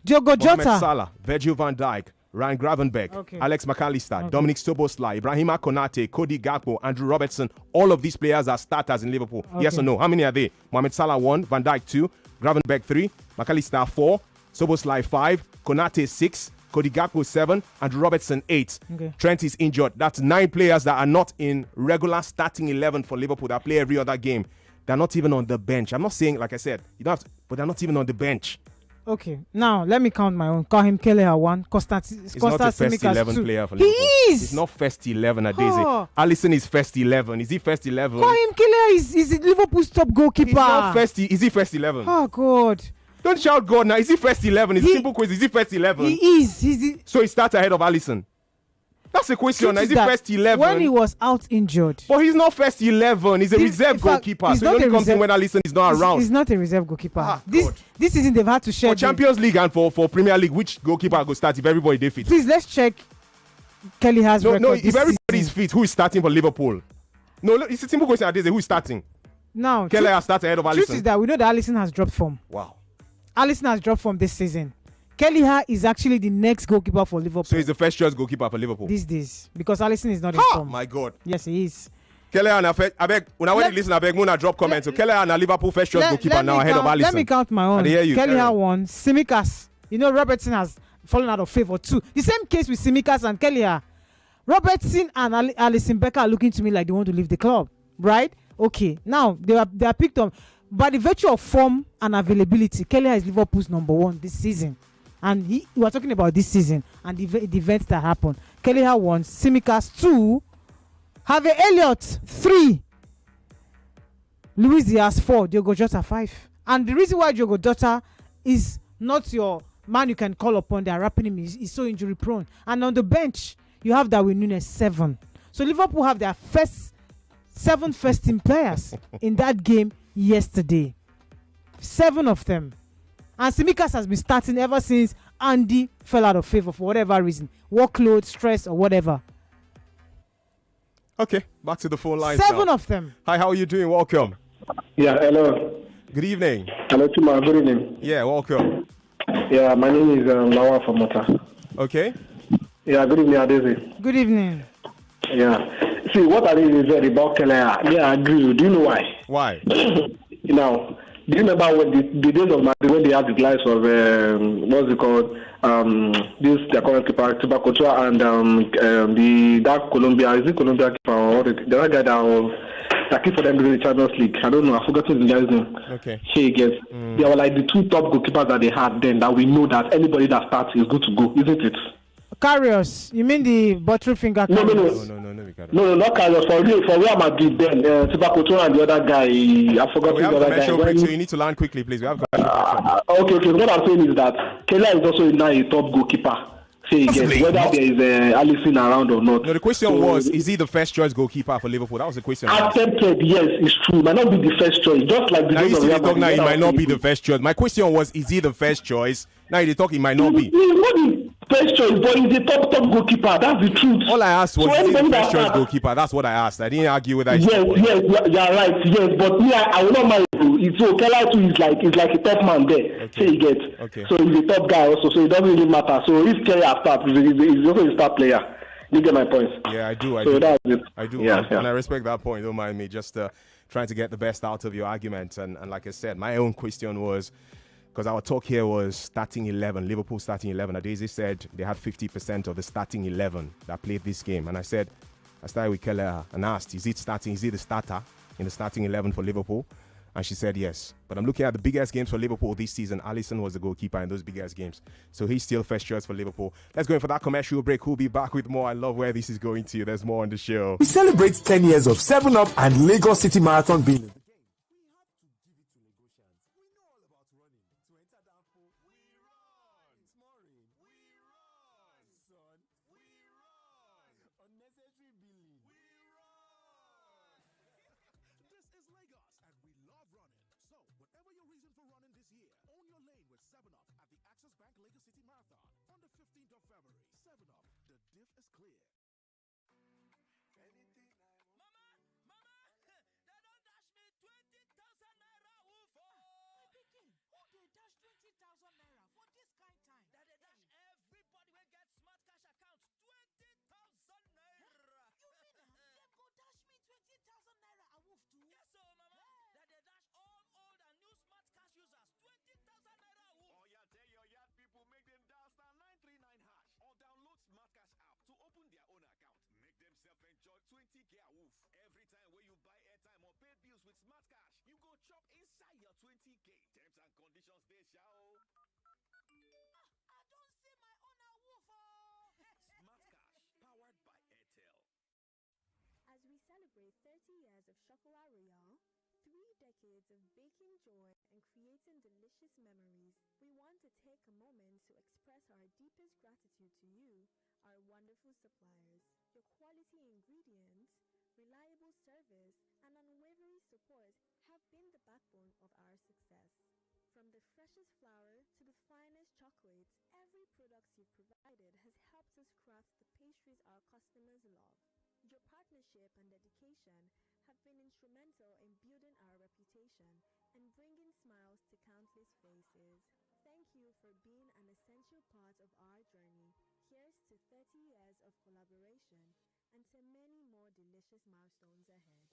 Diogo Jota. Mohamed Salah, Virgil van Dijk, Ryan Gravenberch, Alex McAllister, Dominic Szoboszlai, Ibrahima Konate, Cody Gakpo, Andrew Robertson. All of these players are starters in Liverpool. Yes or no? How many are they? Mohamed Salah 1, Van Dijk 2, Gravenberch 3, McAllister 4, Szoboszlai 5, Konate 6, Cody Gakpo 7, Andrew Robertson 8. Trent is injured. That's 9 players that are not in regular starting 11 for Liverpool that play every other game. They're not even on the bench. I'm not saying, like I said, you don't have to, but they're not even on the bench. Okay, now let me count my own. Kahim Kelleher 1, He's not a first 11 2. player for He Liverpool. is! He's not first 11 at Daisy. Alisson is first 11. Is he first 11? Kahim Kelleher is Liverpool's top goalkeeper. He's not first. Is he first 11? Oh, God. Don't shout God now. Is he first 11? It's a simple question. Is he first 11? He is. So he starts ahead of Alisson. That's the question. Is he first 11? When he was out injured. But he's not first 11. He's a reserve goalkeeper. So he only comes in when Alisson is not around. He's not a reserve goalkeeper. This season they've had to share. For Champions League and for Premier League, which goalkeeper go start if everybody they fit? Please, let's check Kelleher's record. No, if everybody is fit, who is starting for Liverpool? No, look, it's a simple question. Who is starting? Now, Kelleher starts ahead of Alisson. Truth is that we know that Alisson has dropped form. Wow. Alisson has dropped form this season. Kelleher is actually the next goalkeeper for Liverpool. So he's the first choice goalkeeper for Liverpool these days because Alisson is not in form. My God. Yes, he is. Kelleher and I beg when I want to listen, I beg Muna drop comments. So Kelleher and Liverpool first choice goalkeeper now ahead of Alisson. Let me count my own. Kelleher 1, Tsimikas. You know Robertson has fallen out of favor 2. The same case with Tsimikas and Kelleher. Robertson and Alisson Becker are looking to me like they want to leave the club, right? Okay, now they are picked up by the virtue of form and availability. Kelleher is Liverpool's number 1 this season. And we are talking about this season and the events that happened. Kelleher 1, Tsimikas 2, Harvey Elliott 3, Luis Diaz 4, Diogo Jota 5. And the reason why Diogo Jota is not your man you can call upon, they are wrapping him, is so injury prone. And on the bench, you have Darwin Núñez 7. So Liverpool have their 7 first team players in that game yesterday. 7 of them. And Tsimikas has been starting ever since Andy fell out of favor for whatever reason, workload, stress, or whatever. Okay, back to the phone lines. 7 now. of them. Hi, how are you doing? Welcome. Yeah, hello. Good evening. Hello, Tima. Good evening. Yeah, welcome. Yeah, my name is Lawa from Mata. Okay. Yeah, good evening, Adesi. Good evening. Yeah. See, what I mean is about Keller. Yeah, I agree. Do you know why? Why? Now, do you remember when the days of when they had the likes of what's it called? This their current keeper, Tibakotua, and the that Colombia, is it Colombia keeper or the other guy that keep for them during the Champions League? I don't know. I forgot his guy's name. Okay. Hey, guys. They were like the 2 top goalkeepers that they had then. That we know that anybody that starts is good to go, isn't it? Carriers. You mean the Butterfinger Carriers? No, not Carlos. For Real Madrid, then Tibakoto and the other guy. I forgot We have the a other guy. commercial break, so you need to land quickly, please. We have Okay. What I'm saying is that Keller is also now a top goalkeeper. Say again, whether there is Alisson around or not. No, the question was: is he the first choice goalkeeper for Liverpool? That was the question. Attempted, yes, it's true. Might not be the first choice, just like the now days you of still Real talk now. Madrid. He might not be the first choice. My question was: is he the first choice? Now you talk. He might not be. He's not the first choice, but he's a top goalkeeper. That's the truth. All I asked was: So is he the anybody first that choice goalkeeper? That's what I asked. I didn't argue whether. Yes, you're right. Yes, but me, I will not mind you. It's so Keller too is like a top man there. Okay. So you get. Okay. So he's a top guy also. So it doesn't really matter. So if Keller starts, he's also a star player. You get my point? Yeah, I do. So that's it. I do. Yeah, And I respect that point. Don't mind me. Just trying to get the best out of your argument. And like I said, my own question was, because our talk here was starting 11, Liverpool starting 11. Adesi said they had 50% of the starting 11 that played this game. And I started with Keller and asked, is he the starter in the starting 11 for Liverpool? And she said yes. But I'm looking at the biggest games for Liverpool this season. Alisson was the goalkeeper in those biggest games. So he's still first choice for Liverpool. Let's go in for that commercial break. We'll be back with more. I love where this is going to. There's more on the show. We celebrate 10 years of 7-Up and Lagos City Marathon being. As we celebrate 30 years of Chocolat Royale, 3 decades of baking joy and creating delicious memories, we want to take a moment to express our deepest gratitude to you, our wonderful suppliers. Your quality ingredients, reliable service, and unwavering support have been the backbone of our success. From the freshest flour to the finest chocolates, every product you've provided has helped us craft the pastries our customers love. Your partnership and dedication have been instrumental in building our reputation and bringing smiles to countless faces. Thank you for being an essential part of our journey. Here's to 30 years of collaboration and to many more delicious milestones ahead.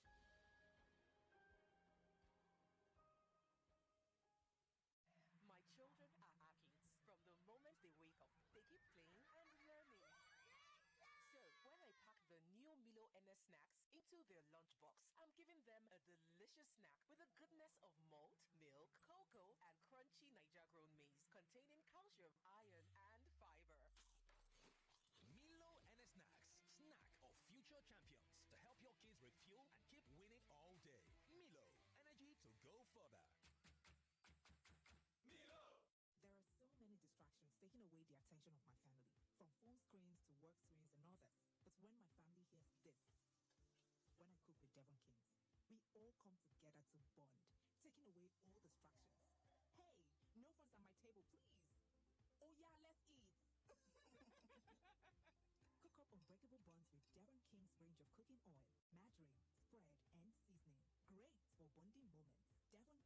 My children are athletes. From the moment they wake up, they keep playing and learning. So, when I pack the new Milo NS snacks into their lunchbox, I'm giving them a delicious snack with the goodness of malt, milk, cocoa, and crunchy Niger-grown maize containing calcium, iron, and fiber. Milo and Snacks, snack of future champions to help your kids refuel and keep winning all day. Milo, energy to go further. There are so many distractions taking away the attention of my family, from phone screens to work screens and others. But when my family hears this, when I cook with Devon Kings, we all come together to bond, taking away all distractions. Hey, no phones at my table, please. Oh yeah, let's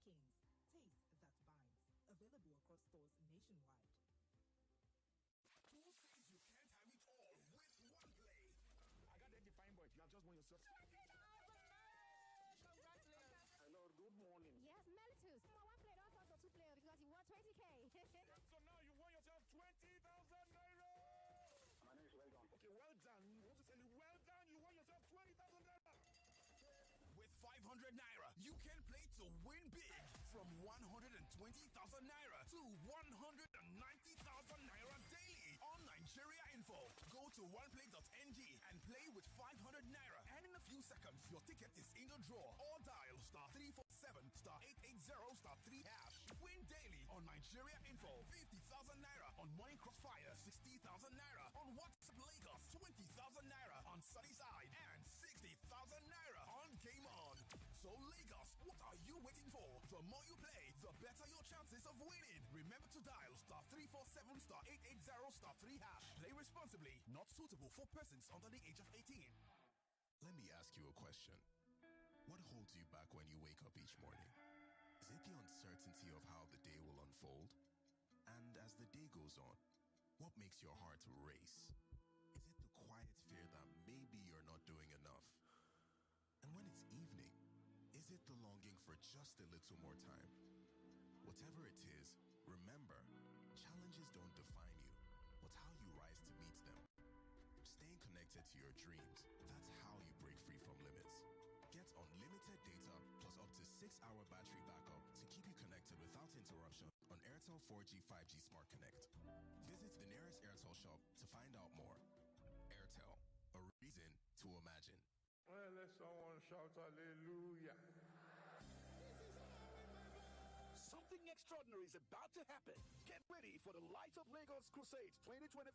Kings. Taste that binds. Available across stores nationwide. Who says you can't have it all with one play? I got that defined, but you have just won yourself. Congratulations. Hello, good morning. Yes, Meltus. One play, don't talk to 2 players because you won 20K. So now you won yourself 20,000 naira. My name is Well Done. Okay, well done. I want to tell you, well done. You won yourself 20,000 naira. With 500 naira, you can play to win big. From 120,000 naira to 190,000 naira daily on Nigeria Info. Go to oneplay.ng and play with 500 naira. And in a few seconds, your ticket is in the draw. Or dial *347*880*3#. Win daily on Nigeria Info. 50,000 naira on Money Crossfire. 60,000 naira on WhatsApp Lagos. 20,000 naira on Sunnyside. And 60,000 naira on Game On. So Lagos, what are you waiting for? The more you play, the better your chances of winning. Remember to dial *347*880*3#. Play responsibly. Not suitable for persons under the age of 18. Let me ask you a question. What holds you back when you wake up each morning? Is it the uncertainty of how the day will unfold? And as the day goes on, what makes your heart race? Is it the quiet fear that maybe you're not doing enough? And when it's evening, is it the longing for just a little more time? Whatever it is, remember, challenges don't define you, but how you rise to meet them. Staying connected to your dreams, that's how you break free from limits. Get unlimited data plus up to 6-hour battery backup to keep you connected without interruption on Airtel 4G 5G Smart Connect. Visit the nearest Airtel shop to find out more. Airtel, a reason to imagine. Well, let someone shout hallelujah. Something extraordinary is about to happen. Get ready for the Light of Lagos Crusade 2025.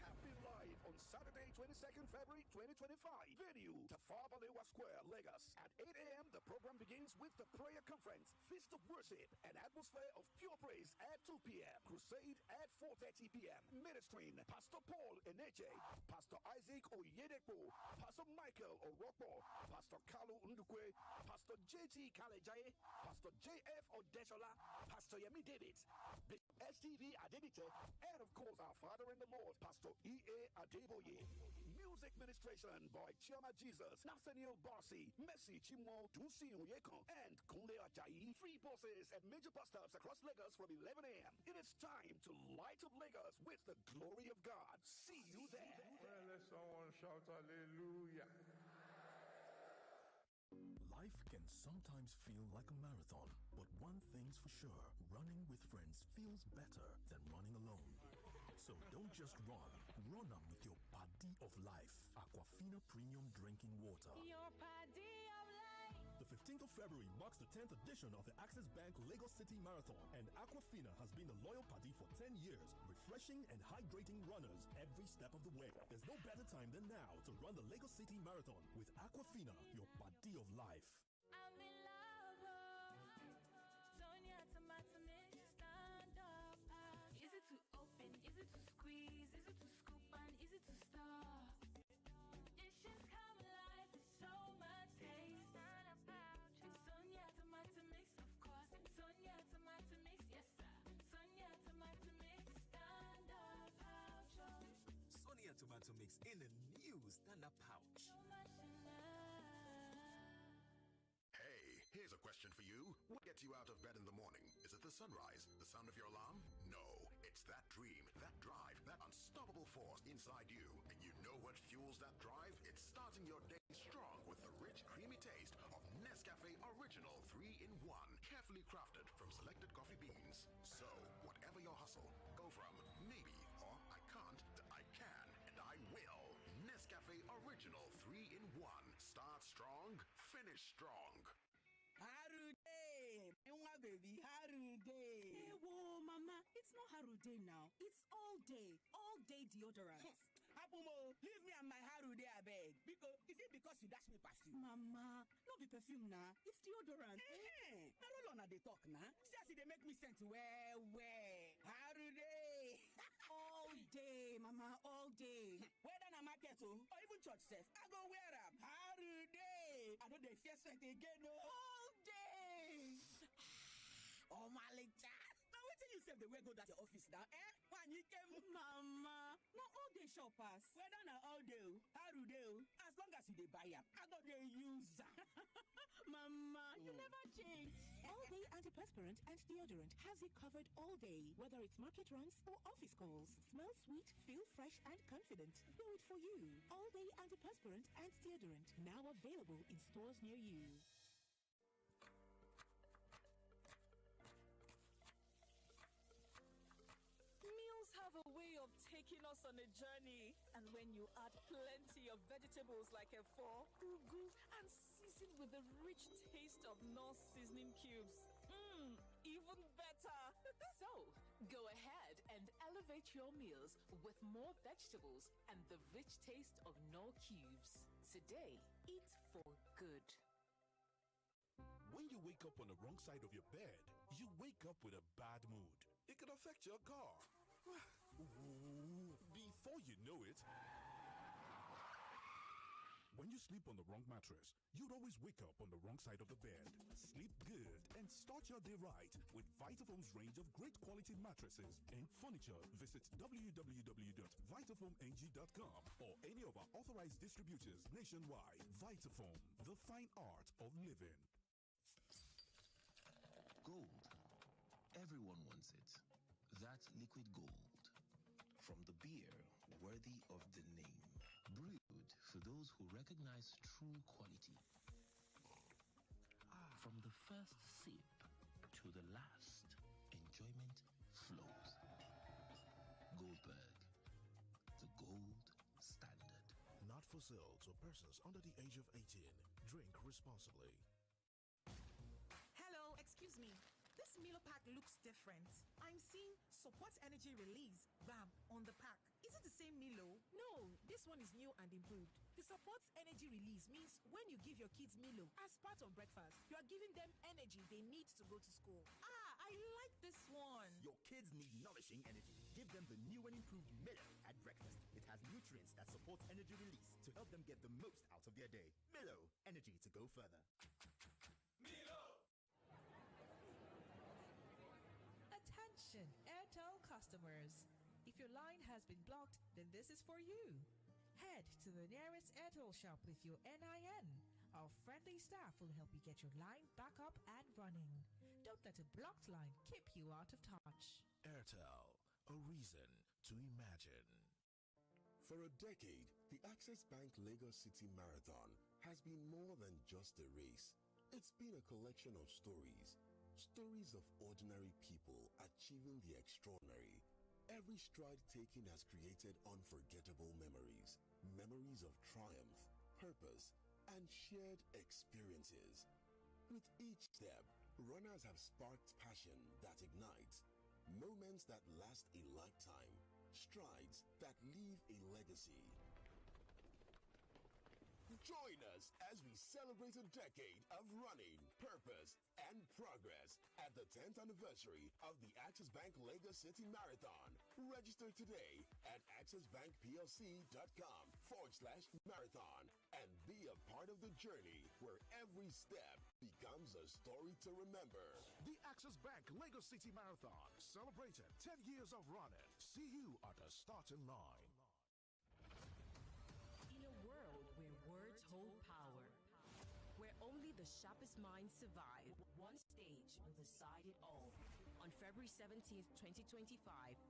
Happening live on Saturday, 22nd February 2025. Venue, Tafawa Balewa Square, Lagos. At 8 a.m., the program begins with the prayer conference, Feast of Worship, an atmosphere of pure praise at 2 p.m. Crusade at 4:30 p.m. Ministering, Pastor Paul Eneche, Pastor Isaac Oyedepo, Pastor Michael Oropo, Pastor Kalu Ndukwe, Pastor J.T. Kalejaye, Pastor J.F. Odeshola, Pastor Yemi David, Bishop STV Adedite, and of course our Father in the Lord, Pastor E.A. Adeboye. Music ministration by Chioma Jesus, Nathaniel Barsi, Messi Chimo, Dusi Uyekon, and Kunle Ajayi. Free buses at major bus stops across Lagos from 11 a.m. It is time to light up Lagos with the glory of God. See you there. Well, let someone shout hallelujah. Life can sometimes feel like a marathon, but one thing's for sure, running with friends feels better than running alone. So don't just run on with your Paddy of Life, Aquafina Premium Drinking Water. Your Paddy of Life. The 15th of February marks the 10th edition of the Access Bank Lagos City Marathon, and Aquafina has been the loyal Paddy for 10 years, refreshing and hydrating runners every step of the way. There's no better time than now to run the Lagos City Marathon with Aquafina, your Paddy of Life. I'm in love. Sonia tomato mix, stand up. Easy to open, easy to squeeze, easy to scoop and easy to store. Dishes come alive with so much taste. Stand up pouch. Sonia tomato mix, of course. Sonia tomato mix, yes sir. Sonia tomato mix, stand up pouch. Sonia tomato mix in the new stand-up pouch. So much in love. Hey, here's a question for you. What gets you out of bed in the morning? Is it the sunrise? The sound of your alarm? No, it's that dream, that drive, that unstoppable force inside you. And you know what fuels that drive? It's starting your day strong with the rich, creamy taste of Nescafe Original 3-in-1. Carefully crafted from selected coffee beans. So, whatever your hustle, go from maybe or I can't to I can and I will. Nescafe Original 3-in-1. Start strong, finish strong. Harude, my baby, Harude. Hey, whoa, Mama, it's not Harude now. It's all day deodorant. Apumo, leave me and my Harude, I beg. Because is it because you dash me perfume? Mama, no be perfume now. It's deodorant. Eh, now roll on they talk now. See, they make me sense well. Harude. All day, Mama, all day. Whether na market or even church says, I go wear am. Harude. I know they fear sweat again. No. All day. Oh, Malicha. Now, wait till you say the way go that your office now, eh? When you came, Mama. Now, all day shoppers. Whether now all day, how do they? As long as you dey buy am, I go dey use am. Mama, you never change. All Day Antiperspirant and Deodorant has you covered all day, whether it's market runs or office calls. Smell sweet, feel fresh and confident. Do it for you. All Day Antiperspirant and Deodorant, now available in stores near you. Meals have a way of taking us on a journey, and when you add plenty of vegetables like efo, ugu, and season with the rich taste of North seasoning cubes, even better. So, go ahead and elevate your meals with more vegetables and the rich taste of Knorr cubes. Today, eat for good. When you wake up on the wrong side of your bed, you wake up with a bad mood. It can affect your car. Before you know it, when you sleep on the wrong mattress, you'd always wake up on the wrong side of the bed. Sleep good and start your day right with Vitafoam's range of great quality mattresses and furniture. Visit www.vitafoamng.com or any of our authorized distributors nationwide. Vitafoam, the fine art of living. Gold. Everyone wants it. That liquid gold. From the beer worthy of the name. Brewed for those who recognize true quality. From the first sip to the last, enjoyment flows. Goldberg, the gold standard. Not for sale to persons under the age of 18. Drink responsibly. Hello, excuse me. This Milo pack looks different. I'm seeing support energy release, BAM, on the pack. Is it the same Milo? No, this one is new and improved. The support energy release means when you give your kids Milo as part of breakfast, you are giving them energy they need to go to school. I like this one. Your kids need nourishing energy. Give them the new and improved Milo at breakfast. It has nutrients that support energy release to help them get the most out of their day. Milo, energy to go further. Attention, Airtel customers. If your line has been blocked, then this is for you. Head to the nearest Airtel shop with your NIN. Our friendly staff will help you get your line back up and running. Don't let a blocked line keep you out of touch. Airtel, a reason to imagine. For a decade, the Access Bank Lagos City Marathon has been more than just a race. It's been a collection of stories. Stories of ordinary people achieving the extraordinary. Every stride taken has created unforgettable memories. Memories of triumph, purpose, and shared experiences. With each step, runners have sparked passion that ignites. Moments that last a lifetime. Strides that leave a legacy. Join us as we celebrate a decade of running, purpose, and progress at the 10th anniversary of the Access Bank Lagos City Marathon. Register today at accessbankplc.com/marathon and be a part of the journey where every step becomes a story to remember. The Access Bank Lagos City Marathon, celebrating 10 years of running. See you at the starting line. In a world where words hold power, where only the sharpest minds survive, one stage will decide it all. On February 17th, 2025,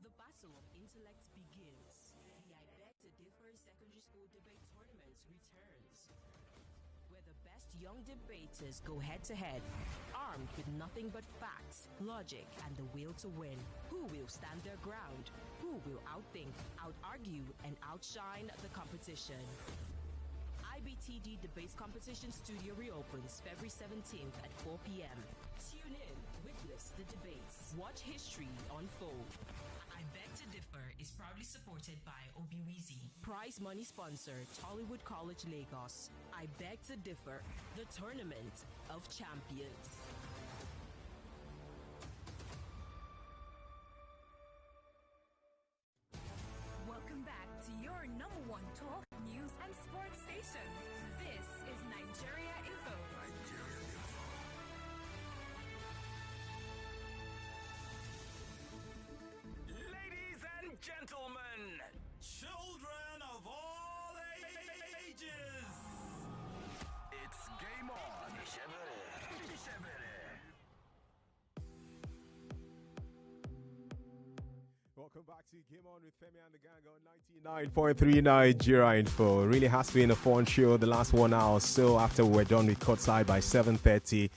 the battle of intellects begins. The I Beg to Differ Secondary School Debate Tournament returns, where the best young debaters go head-to-head, armed with nothing but facts, logic, and the will to win. Who will stand their ground? Who will outthink, out-argue, and outshine the competition? IBTD Debates Competition Studio reopens February 17th at 4 p.m. Tune in, witness the debates, watch history unfold. I Beg to Differ is proudly supported by Obiwizi. Prize money sponsor, Tollywood College Lagos. I Beg to Differ, the tournament of champions. Welcome back to your number one talk, news, and sports station. This is Nigeria Info. welcome back to Game On with Femi and the Gang on 99.3 Nigeria Info. Really has been a fun show the last 1 hour or so. After we're done with courtside by 7:30,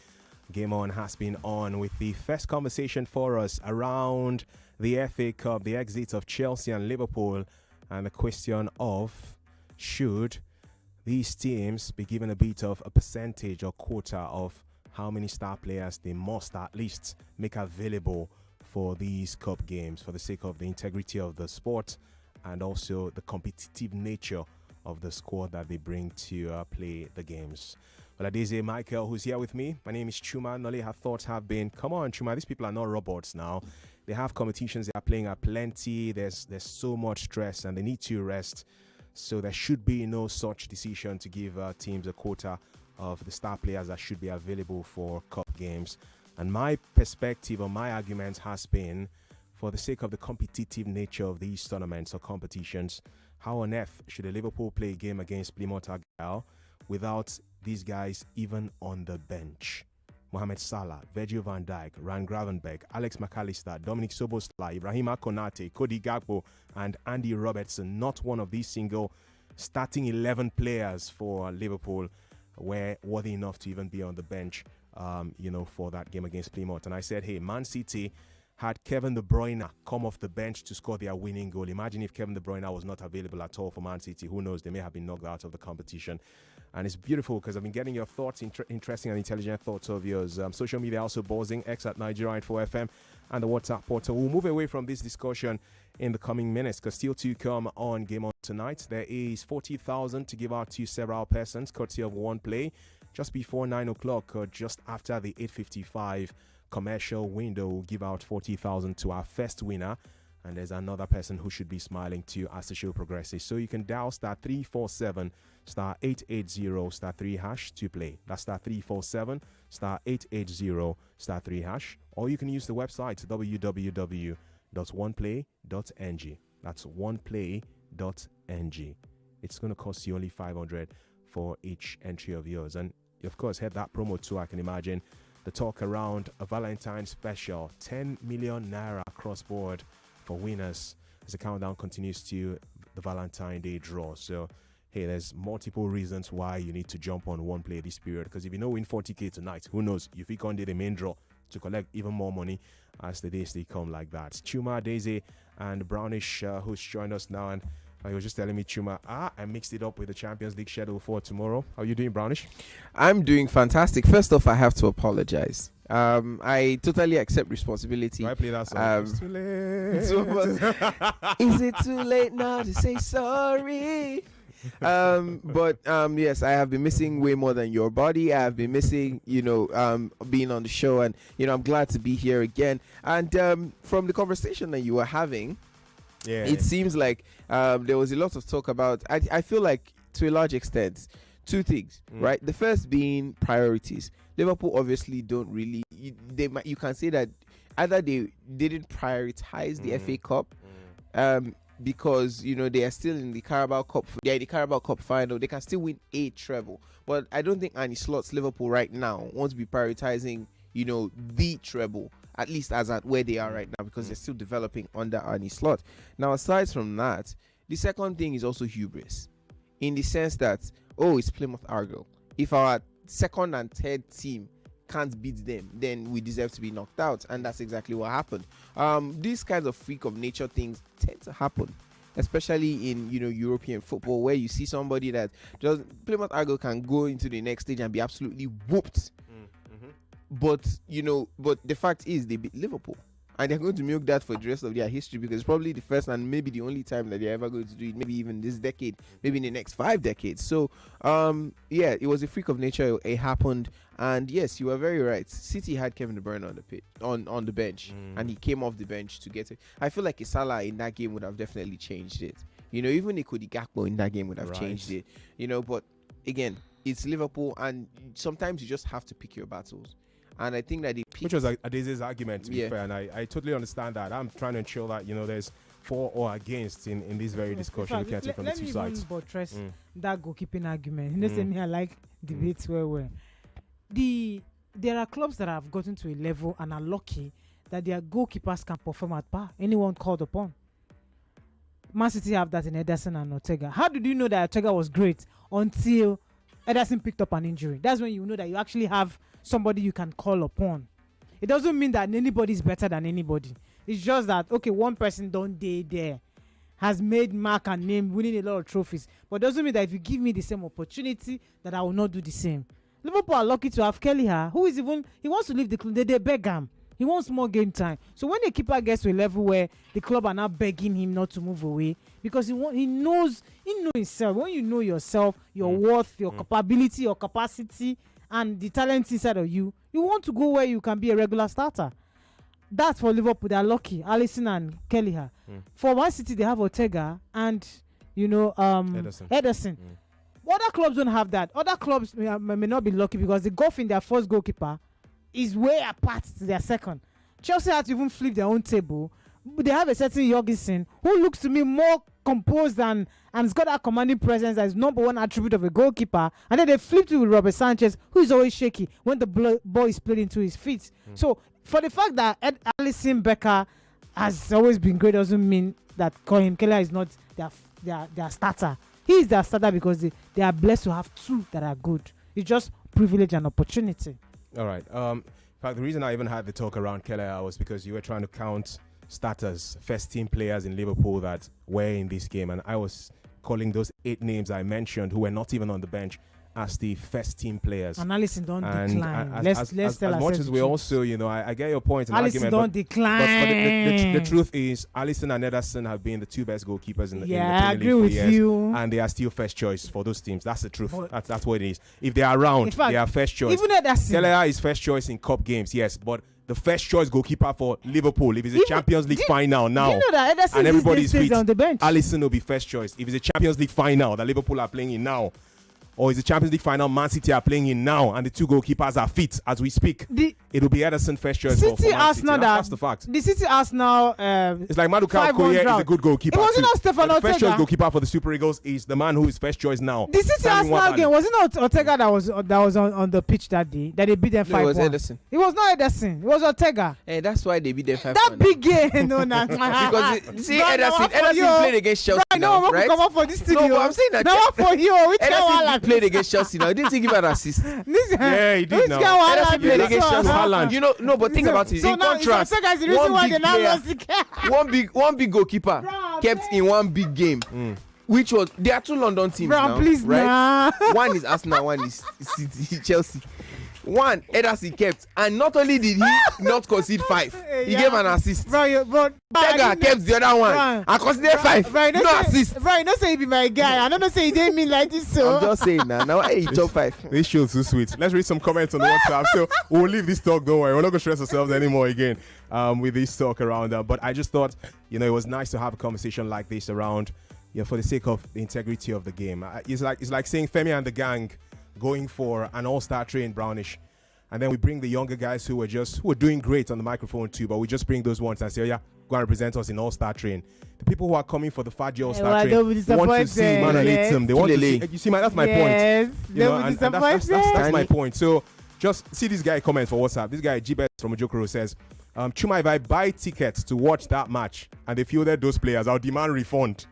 Game On has been on with the first conversation for us around the FA Cup, the exits of Chelsea and Liverpool, and the question of should these teams be given a bit of a percentage or quota of how many star players they must at least make available for these cup games for the sake of the integrity of the sport and also the competitive nature of the squad that they bring to play the games. Well, Adeze Michael, who's here with me. My name is Chuma. Nolly, her thoughts have been, come on, Chuma, these people are not robots now. They have competitions they are playing at plenty. There's so much stress and they need to rest. So there should be no such decision to give teams a quota of the star players that should be available for cup games. And my perspective or my argument has been, for the sake of the competitive nature of these tournaments or competitions, how on earth should a Liverpool play a game against Plymouth Argyle without these guys even on the bench? Mohamed Salah, Virgil van Dijk, Ryan Gravenberch, Alex McAllister, Dominic Szoboszlai, Ibrahima Konate, Cody Gakpo, and Andy Robertson. Not one of these single starting 11 players for Liverpool were worthy enough to even be on the bench, for that game against Plymouth. And I said, hey, Man City had Kevin De Bruyne come off the bench to score their winning goal. Imagine if Kevin De Bruyne was not available at all for Man City. Who knows? They may have been knocked out of the competition. And it's beautiful because I've been getting your thoughts, interesting and intelligent thoughts of yours. Social media also buzzing, X at Nigeria Info FM and the WhatsApp portal. We'll move away from this discussion in the coming minutes because still to come on Game On tonight. There is 40,000 to give out to several persons, courtesy of one play, just before 9 o'clock or just after the 8:55 commercial window. We'll give out 40,000 to our first winner. And there's another person who should be smiling too as the show progresses. So you can dial *347 *880 *3# to play. That's *347 *880 *3#. Or you can use the website www.oneplay.ng. That's oneplay.ng. It's going to cost you only 500 for each entry of yours. And you, of course, heard that promo too, I can imagine. The talk around a Valentine's special, 10 million naira across board for winners as the countdown continues to the Valentine Day draw. So, hey, there's multiple reasons why you need to jump on one play this period. Because if you know win 40k tonight, who knows? You think on the main draw to collect even more money as the days they come like that. Chuma, Daisy, and Brownish, who's joined us now, and he was just telling me, Chuma, I mixed it up with the Champions League schedule for tomorrow. How are you doing, Brownish? I'm doing fantastic. First off, I have to apologize. I totally accept responsibility. Do I play that song? It's too late. Is it too late now to say sorry? But yes, I have been missing way more than your body. I have been missing, being on the show, and I'm glad to be here again. And from the conversation that you were having, it seems like there was a lot of talk about. I feel like to a large extent, two things, right? The first being priorities. Liverpool obviously don't really. You can say that either they didn't prioritize the FA Cup. Because they are still in the Carabao Cup. They're in the Carabao Cup final. They can still win a treble, but I don't think Arne Slot's Liverpool right now wants to be prioritizing, the treble, at least as at where they are right now, because they're still developing under Arne Slot. Now, aside from that, the second thing is also hubris, in the sense that it's Plymouth Argyle. If our second and third team can't beat them, then we deserve to be knocked out, and that's exactly what happened. These kinds of freak of nature things tend to happen, especially in European football, where you see somebody that just Plymouth Argyle can go into the next stage and be absolutely whooped. But the fact is they beat Liverpool, and they're going to milk that for the rest of their history, because it's probably the first and maybe the only time that they're ever going to do it, maybe even this decade, maybe in the next 5 decades. So it was a freak of nature. It happened, and yes, you were very right. City had Kevin De Bruyne on the bench, and he came off the bench to get it. I feel like a Salah in that game would have definitely changed it. Even a Cody Gakpo in that game would have changed it. But again, it's Liverpool, and sometimes you just have to pick your battles. And I think that which was Adeze's argument, to be fair, and I totally understand that. I'm trying to ensure that there's for or against in this very discussion. We can take from the two sides. Let me even buttress that goalkeeping argument. Say me, I like debates where there are clubs that have gotten to a level and are lucky that their goalkeepers can perform at par. Anyone called upon. Man City have that in Ederson and Ortega. How did you know that Ortega was great until Ederson picked up an injury? That's when you know that you actually have somebody you can call upon. It doesn't mean that anybody is better than anybody. It's just that, okay, one person don't day there has made mark and name, winning a lot of trophies. But doesn't mean that if you give me the same opportunity, that I will not do the same. Liverpool are lucky to have Kelleher, who is even, he wants to leave the club. They beg him. He wants more game time. So when the keeper gets to a level where the club are now begging him not to move away, because he knows himself. When you know yourself, your worth, your capability, your capacity, and the talent inside of you, you want to go where you can be a regular starter. That's for Liverpool. They're lucky. Alisson and Kelleher. For Man City, they have Ortega and Ederson. Other clubs don't have that. Other clubs may not be lucky because the gulf in their first goalkeeper is way apart to their second. Chelsea had to even flip their own table. They have a certain Jorgensen who looks to me more composed and has got that commanding presence that is number one attribute of a goalkeeper. And then they flipped it with Robert Sanchez, who is always shaky when the ball is played into his feet. So for the fact that Alisson Becker has always been great doesn't mean that Kelleher is not their starter. He is their starter because they are blessed to have two that are good. It's just privilege and opportunity. All right. In fact, the reason I even had the talk around Kelleher was because you were trying to count starters, first team players in Liverpool that were in this game, and I was calling those 8 names I mentioned who were not even on the bench as the first team players. And Alisson don't decline. Let's tell as much as we also, I get your point. Alisson don't decline. But the truth is, Alisson and Ederson have been the 2 best goalkeepers in the Premier League I agree with years, you. and they are still first choice for those teams. That's the truth. That's what it is. If they are around, fact, they are first choice. Even Ederson. Kelleher is first choice in cup games, yes, but the first choice goalkeeper for Liverpool, if it's a Champions League final now, you know that Ederson and everybody's fit, on the bench, Alisson will be first choice. If it's a Champions League final that Liverpool are playing in now, or is the Champions League final Man City are playing in now, and the 2 goalkeepers are fit as we speak, it will be Ederson first choice for Man City. That's the fact. The City Arsenal. It's like Maduka Okoye is a good goalkeeper. It wasn't not Stefan Ortega. The first choice goalkeeper for the Super Eagles is the man who is first choice now. The City Arsenal game, wasn't not Ortega that was on the pitch that day that they beat them 5-1. No, it was Ederson. It was not Ederson. It was Ortega. And that's why they beat them 5-1. That big game, no, because see, Ederson played against Chelsea. Right, now, right? Come up for this studio. No, but I'm saying that. Now for you, which Ederson played against Chelsea now. Didn't he give an assist? Yeah, he did. Now Ederson played against Chelsea. You know, no, but think about it. So in contrast, one big goalkeeper kept in one big game. Which was, there are 2 London teams now, please, right? One is Arsenal, one is City, Chelsea. One, Ederson kept, and not only did he not concede 5, he gave an assist. But Ortega kept the other one and considered 5. No assist. Right, don't say he be my guy. I don't say he didn't mean like this. So I'm just saying now hey, he top 5. This show's too sweet. Let's read some comments on WhatsApp. So we'll leave this talk. Don't worry, we're not gonna stress ourselves anymore again with this talk around. But I just thought, it was nice to have a conversation like this around, for the sake of the integrity of the game. It's like saying Femi and the Gang going for an all-star train Brownish, and then we bring the younger guys who are doing great on the microphone too, but we just bring those ones and say, go and represent us in all-star train. The people who are coming for the Faji all-star train want to see Manolitism. They want to see. You see, that's my point. And that's my point. So just see this guy comment for WhatsApp. This guy Jibet from Ojokoro says, Chuma, if I buy tickets to watch that match and they fielded those players, I'll demand refund.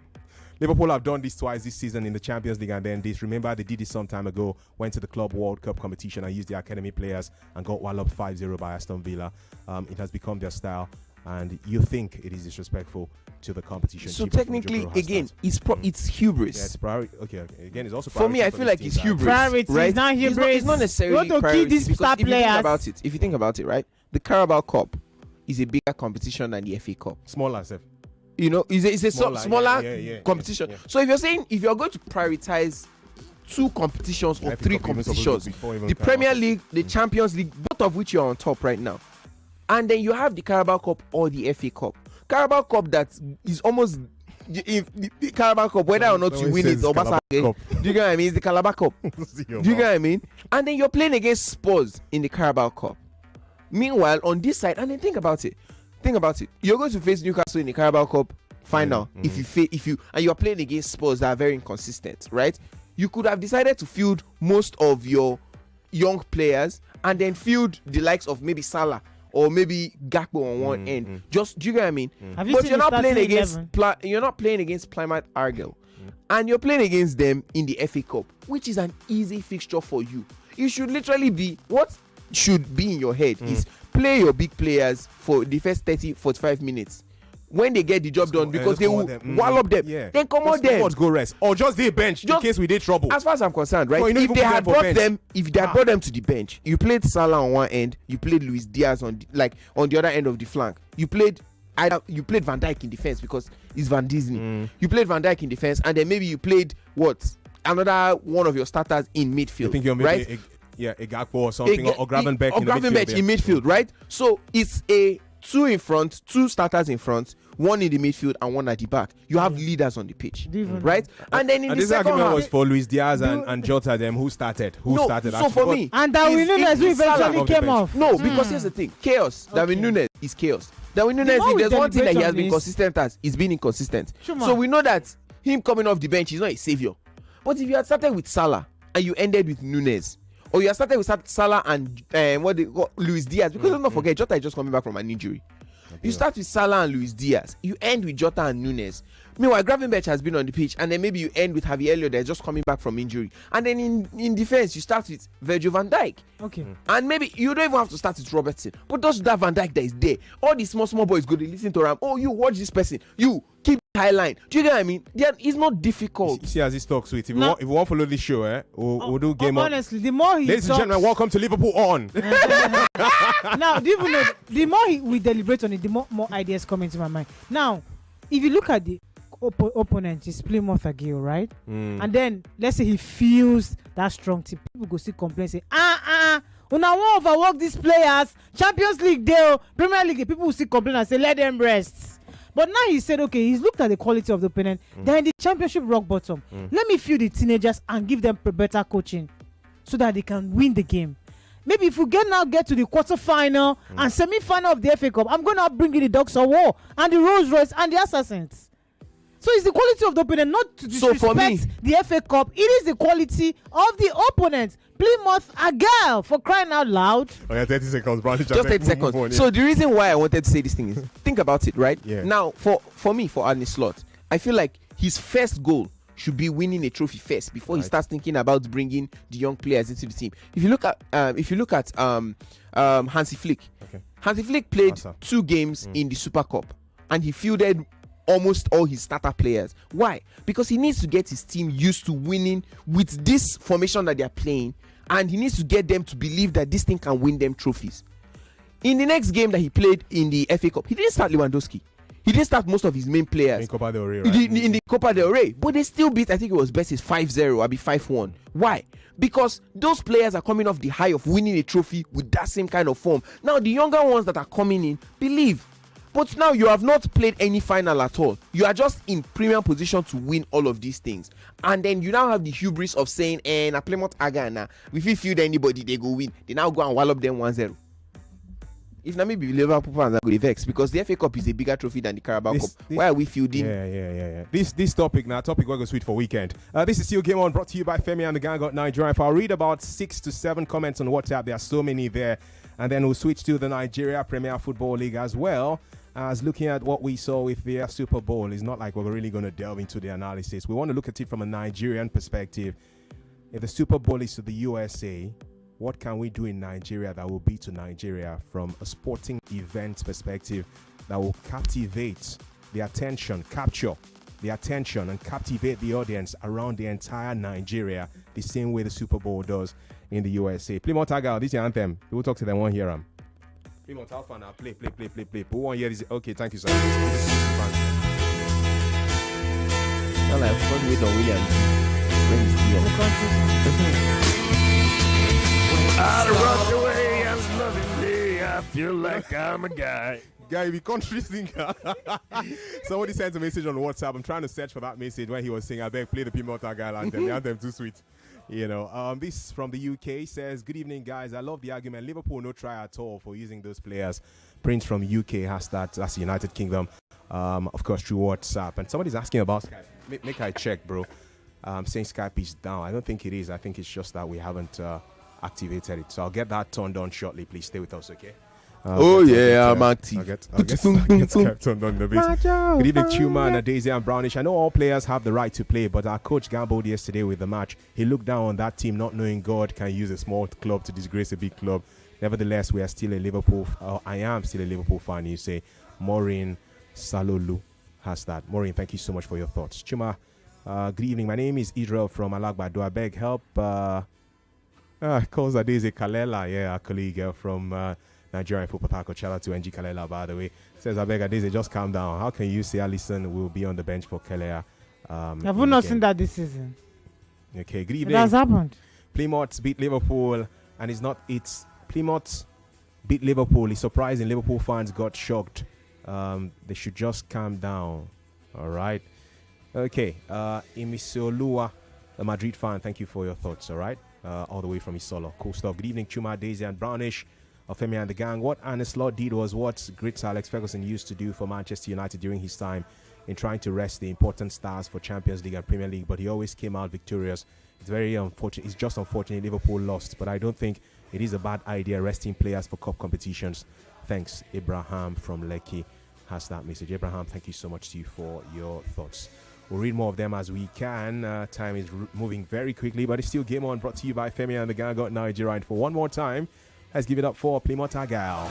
Liverpool have done this twice this season in the Champions League and then this. Remember, they did this some time ago, went to the Club World Cup competition and used their academy players and got walloped 5-0 by Aston Villa. It has become their style, and you think it is disrespectful to the competition. So technically, again, it's hubris. Yeah, it's priority. Okay. Again, it's also for me. I feel like it's hubris. Priority, right? It's not hubris. It's not necessarily priority. If you think about it, right? The Carabao Cup is a bigger competition than the FA Cup. Smaller, sir. It's a smaller competition. Yeah. So if you're going to prioritize 2 competitions or 3 competitions, the Premier League, the Champions League, both of which you're on top right now, and then you have the Carabao Cup or the FA Cup. Carabao Cup that is almost the Carabao Cup, whether or not you win it or do you get what I mean? It's the Carabao Cup. Do you get what I mean? And then you're playing against Spurs in the Carabao Cup. Meanwhile, on this side, and then think about it. You're going to face Newcastle in the Carabao Cup final. If you are playing against Spurs that are very inconsistent, right? You could have decided to field most of your young players and then field the likes of maybe Salah or maybe Gakpo on one end. Just, do you get what I mean? Have you But seen you're the not playing starting against 11? you're not playing against Plymouth Argyle, and you're playing against them in the FA Cup, which is an easy fixture for you. You should literally be, what should be in your head is play your big players for the first 30-45 minutes. When they get the job done, because they will wallop them, then come on them. Go rest, or just the bench in case we did trouble. As far as I'm concerned, right? No, If they had brought them to the bench, you played Salah on one end, you played Luis Diaz on the other end of the flank. You played Van Dijk in defense because it's Van Disney. You played Van Dijk in defense, and then maybe you played another one of your starters in midfield. I think you're right? A Gakpo or something, or Gravenberch in midfield, right? So it's a 2 in front, 2 starters in front, 1 in the midfield and 1 at the back. You have leaders on the pitch, right? And then in the this second argument half, was for Luis Diaz and Jota, them who started. So actually. for me, and Darwin Núñez who eventually came off. No, because here's the thing: chaos. Darwin Núñez is chaos. Darwin Núñez, if there's one thing that he has been consistent as, he's been inconsistent. So we know that him coming off the bench is not a savior. But if you had started with Salah and you ended with Núñez, or you had started with Salah and Luis Diaz, because don't forget Jota is just coming back from an injury. You start with Salah and Luis Diaz. You end with Jota and Núñez. Meanwhile, Gravenberch has been on the pitch, and then maybe you end with Javier Elliott that's just coming back from injury. And then in defense, you start with Virgil van Dijk. Okay. And maybe you don't even have to start with Robertson, but just that Van Dijk that is there. All these small boys go to listen to him. Oh, you watch this person. You keep high line. Do you get what I mean? It's not difficult. See as this talk sweet. If you want to follow this show, we'll do game on. Honestly, the more he ladies and gentlemen, welcome to Liverpool on. Now, do you even know, the more we deliberate on it, the more ideas come into my mind. Now, if you look at the opponent, is Plymouth Argyle, right? And then let's say he feels that strong team, people go see complain, say una wan overwork these players, Champions League deal, Premier League, people will see complain and say let them rest. But now he said, okay, he's looked at the quality of the opponent. They're in the championship rock bottom. Let me feel the teenagers and give them better coaching so that they can win the game. Maybe if we get to the quarter-final and semi-final of the FA Cup, I'm going to bring in the Dogs of War and the Rolls Royce and the Assassins. So it's the quality of the opponent, not to disrespect the FA Cup. It is the quality of the opponent. Plymouth Argyle, for crying out loud. Oh yeah, 30 seconds, Brandon. Just 30 seconds. On, So the reason why I wanted to say this thing is, think about it, right? Yeah. Now, for me, for Arne Slot, I feel like his first goal should be winning a trophy first before he starts thinking about bringing the young players into the team. If you look at Hansi Flick, Hansi Flick played 2 games in the Super Cup and he fielded almost all his starter players. Why? Because he needs to get his team used to winning with this formation that they are playing, and he needs to get them to believe that this thing can win them trophies. In the next game that he played in the FA Cup, he didn't start Lewandowski. He didn't start most of his main players. In Copa del Rey, right? In the Copa del Rey. But they still beat, I think it was Betis 5-0, or 5-1. Why? Because those players are coming off the high of winning a trophy with that same kind of form. Now, the younger ones that are coming in, believe. But now you have not played any final at all. You are just in premium position to win all of these things. And then you now have the hubris of saying, na Plymouth Argyle, if you field anybody, they go win. They now go and wallop them 1-0. If not, maybe Liverpool fans are going to vex because the FA Cup is a bigger trophy than the Carabao Cup. Why are we fielding? Yeah. This topic we're going to switch for weekend. This is still Game On, brought to you by Femi and the Gang got Nigeria. If I'll read about 6 to 7 comments on WhatsApp, there are so many there. And then we'll switch to the Nigeria Premier Football League as well. As looking at what we saw with the Super Bowl, it's not like we're really going to delve into the analysis. We want to look at it from a Nigerian perspective. If the Super Bowl is to the USA, what can we do in Nigeria that will be to Nigeria from a sporting event perspective that will captivate the attention, capture the attention and captivate the audience around the entire Nigeria the same way the Super Bowl does in the USA? Plymouth Argyle, this is your anthem. We'll talk to them, won't hear them. Plymouth Alpha now, play. Who won't hear this? Okay, thank you, sir. Not like front with Don Williams. I run away, I'm loving I feel like I'm a guy. Guy, be country singer. Somebody sent a message on WhatsApp. I'm trying to search for that message where he was saying, I beg, play the Plymouth Argyle anthem. The anthem too sweet. You know, this from the UK says, good evening, guys. I love the argument. Liverpool no try at all for using those players. Prince from UK has that. That's United Kingdom. Of course, through WhatsApp. And somebody's asking about Skype. Make I check, bro. Saying Skype is down. I don't think it is. I think it's just that we haven't activated it. So I'll get that turned on shortly. Please stay with us, okay? I'm active. I get kept on the base. Good evening, Chuma and Daisy and Brownish. I know all players have the right to play, but our coach gambled yesterday with the match. He looked down on that team, not knowing God can use a small club to disgrace a big club. Nevertheless, we are still a Liverpool. I am still a Liverpool fan. You say, Maureen Salolu has that. Maureen, thank you so much for your thoughts. Chuma, good evening. My name is Israel from Alagba. Do I beg help? Calls Daisy Kalela, our colleague from Nigerian Football Tackle. Shout out to NG Kalela, by the way. Says, I beg Daisy, just calm down. How can you say Alisson will be on the bench for Kelea? Have you not seen that this season? Okay, good evening. It has happened. Plymouth beat Liverpool, and it's Plymouth beat Liverpool. It's surprising. Liverpool fans got shocked. They should just calm down. All right. Okay. Imisiolua, a Madrid fan, thank you for your thoughts. All right. All the way from Isolo. Cool stuff. Good evening, Chuma, Daisy, and Brownish of Femi and the Gang. What Arne Slot did was what great Sir Alex Ferguson used to do for Manchester United during his time in trying to rest the important stars for Champions League and Premier League, but he always came out victorious. It's very unfortunate. It's just unfortunate Liverpool lost, but I don't think it is a bad idea resting players for cup competitions. Thanks, Abraham from Lekki has that message. Abraham, thank you so much to you for your thoughts. We'll read more of them as we can. Time is moving very quickly, but it's still Game On, brought to you by Femi and the Gang got Nigeria. And for one more time, let's give it up for Plymouth Argyle.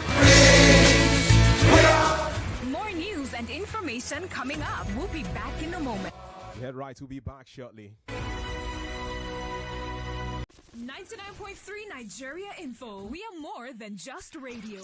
More news and information coming up. We'll be back in a moment. Yeah, right. We'll be back shortly. 99.3 Nigeria Info. We are more than just radio.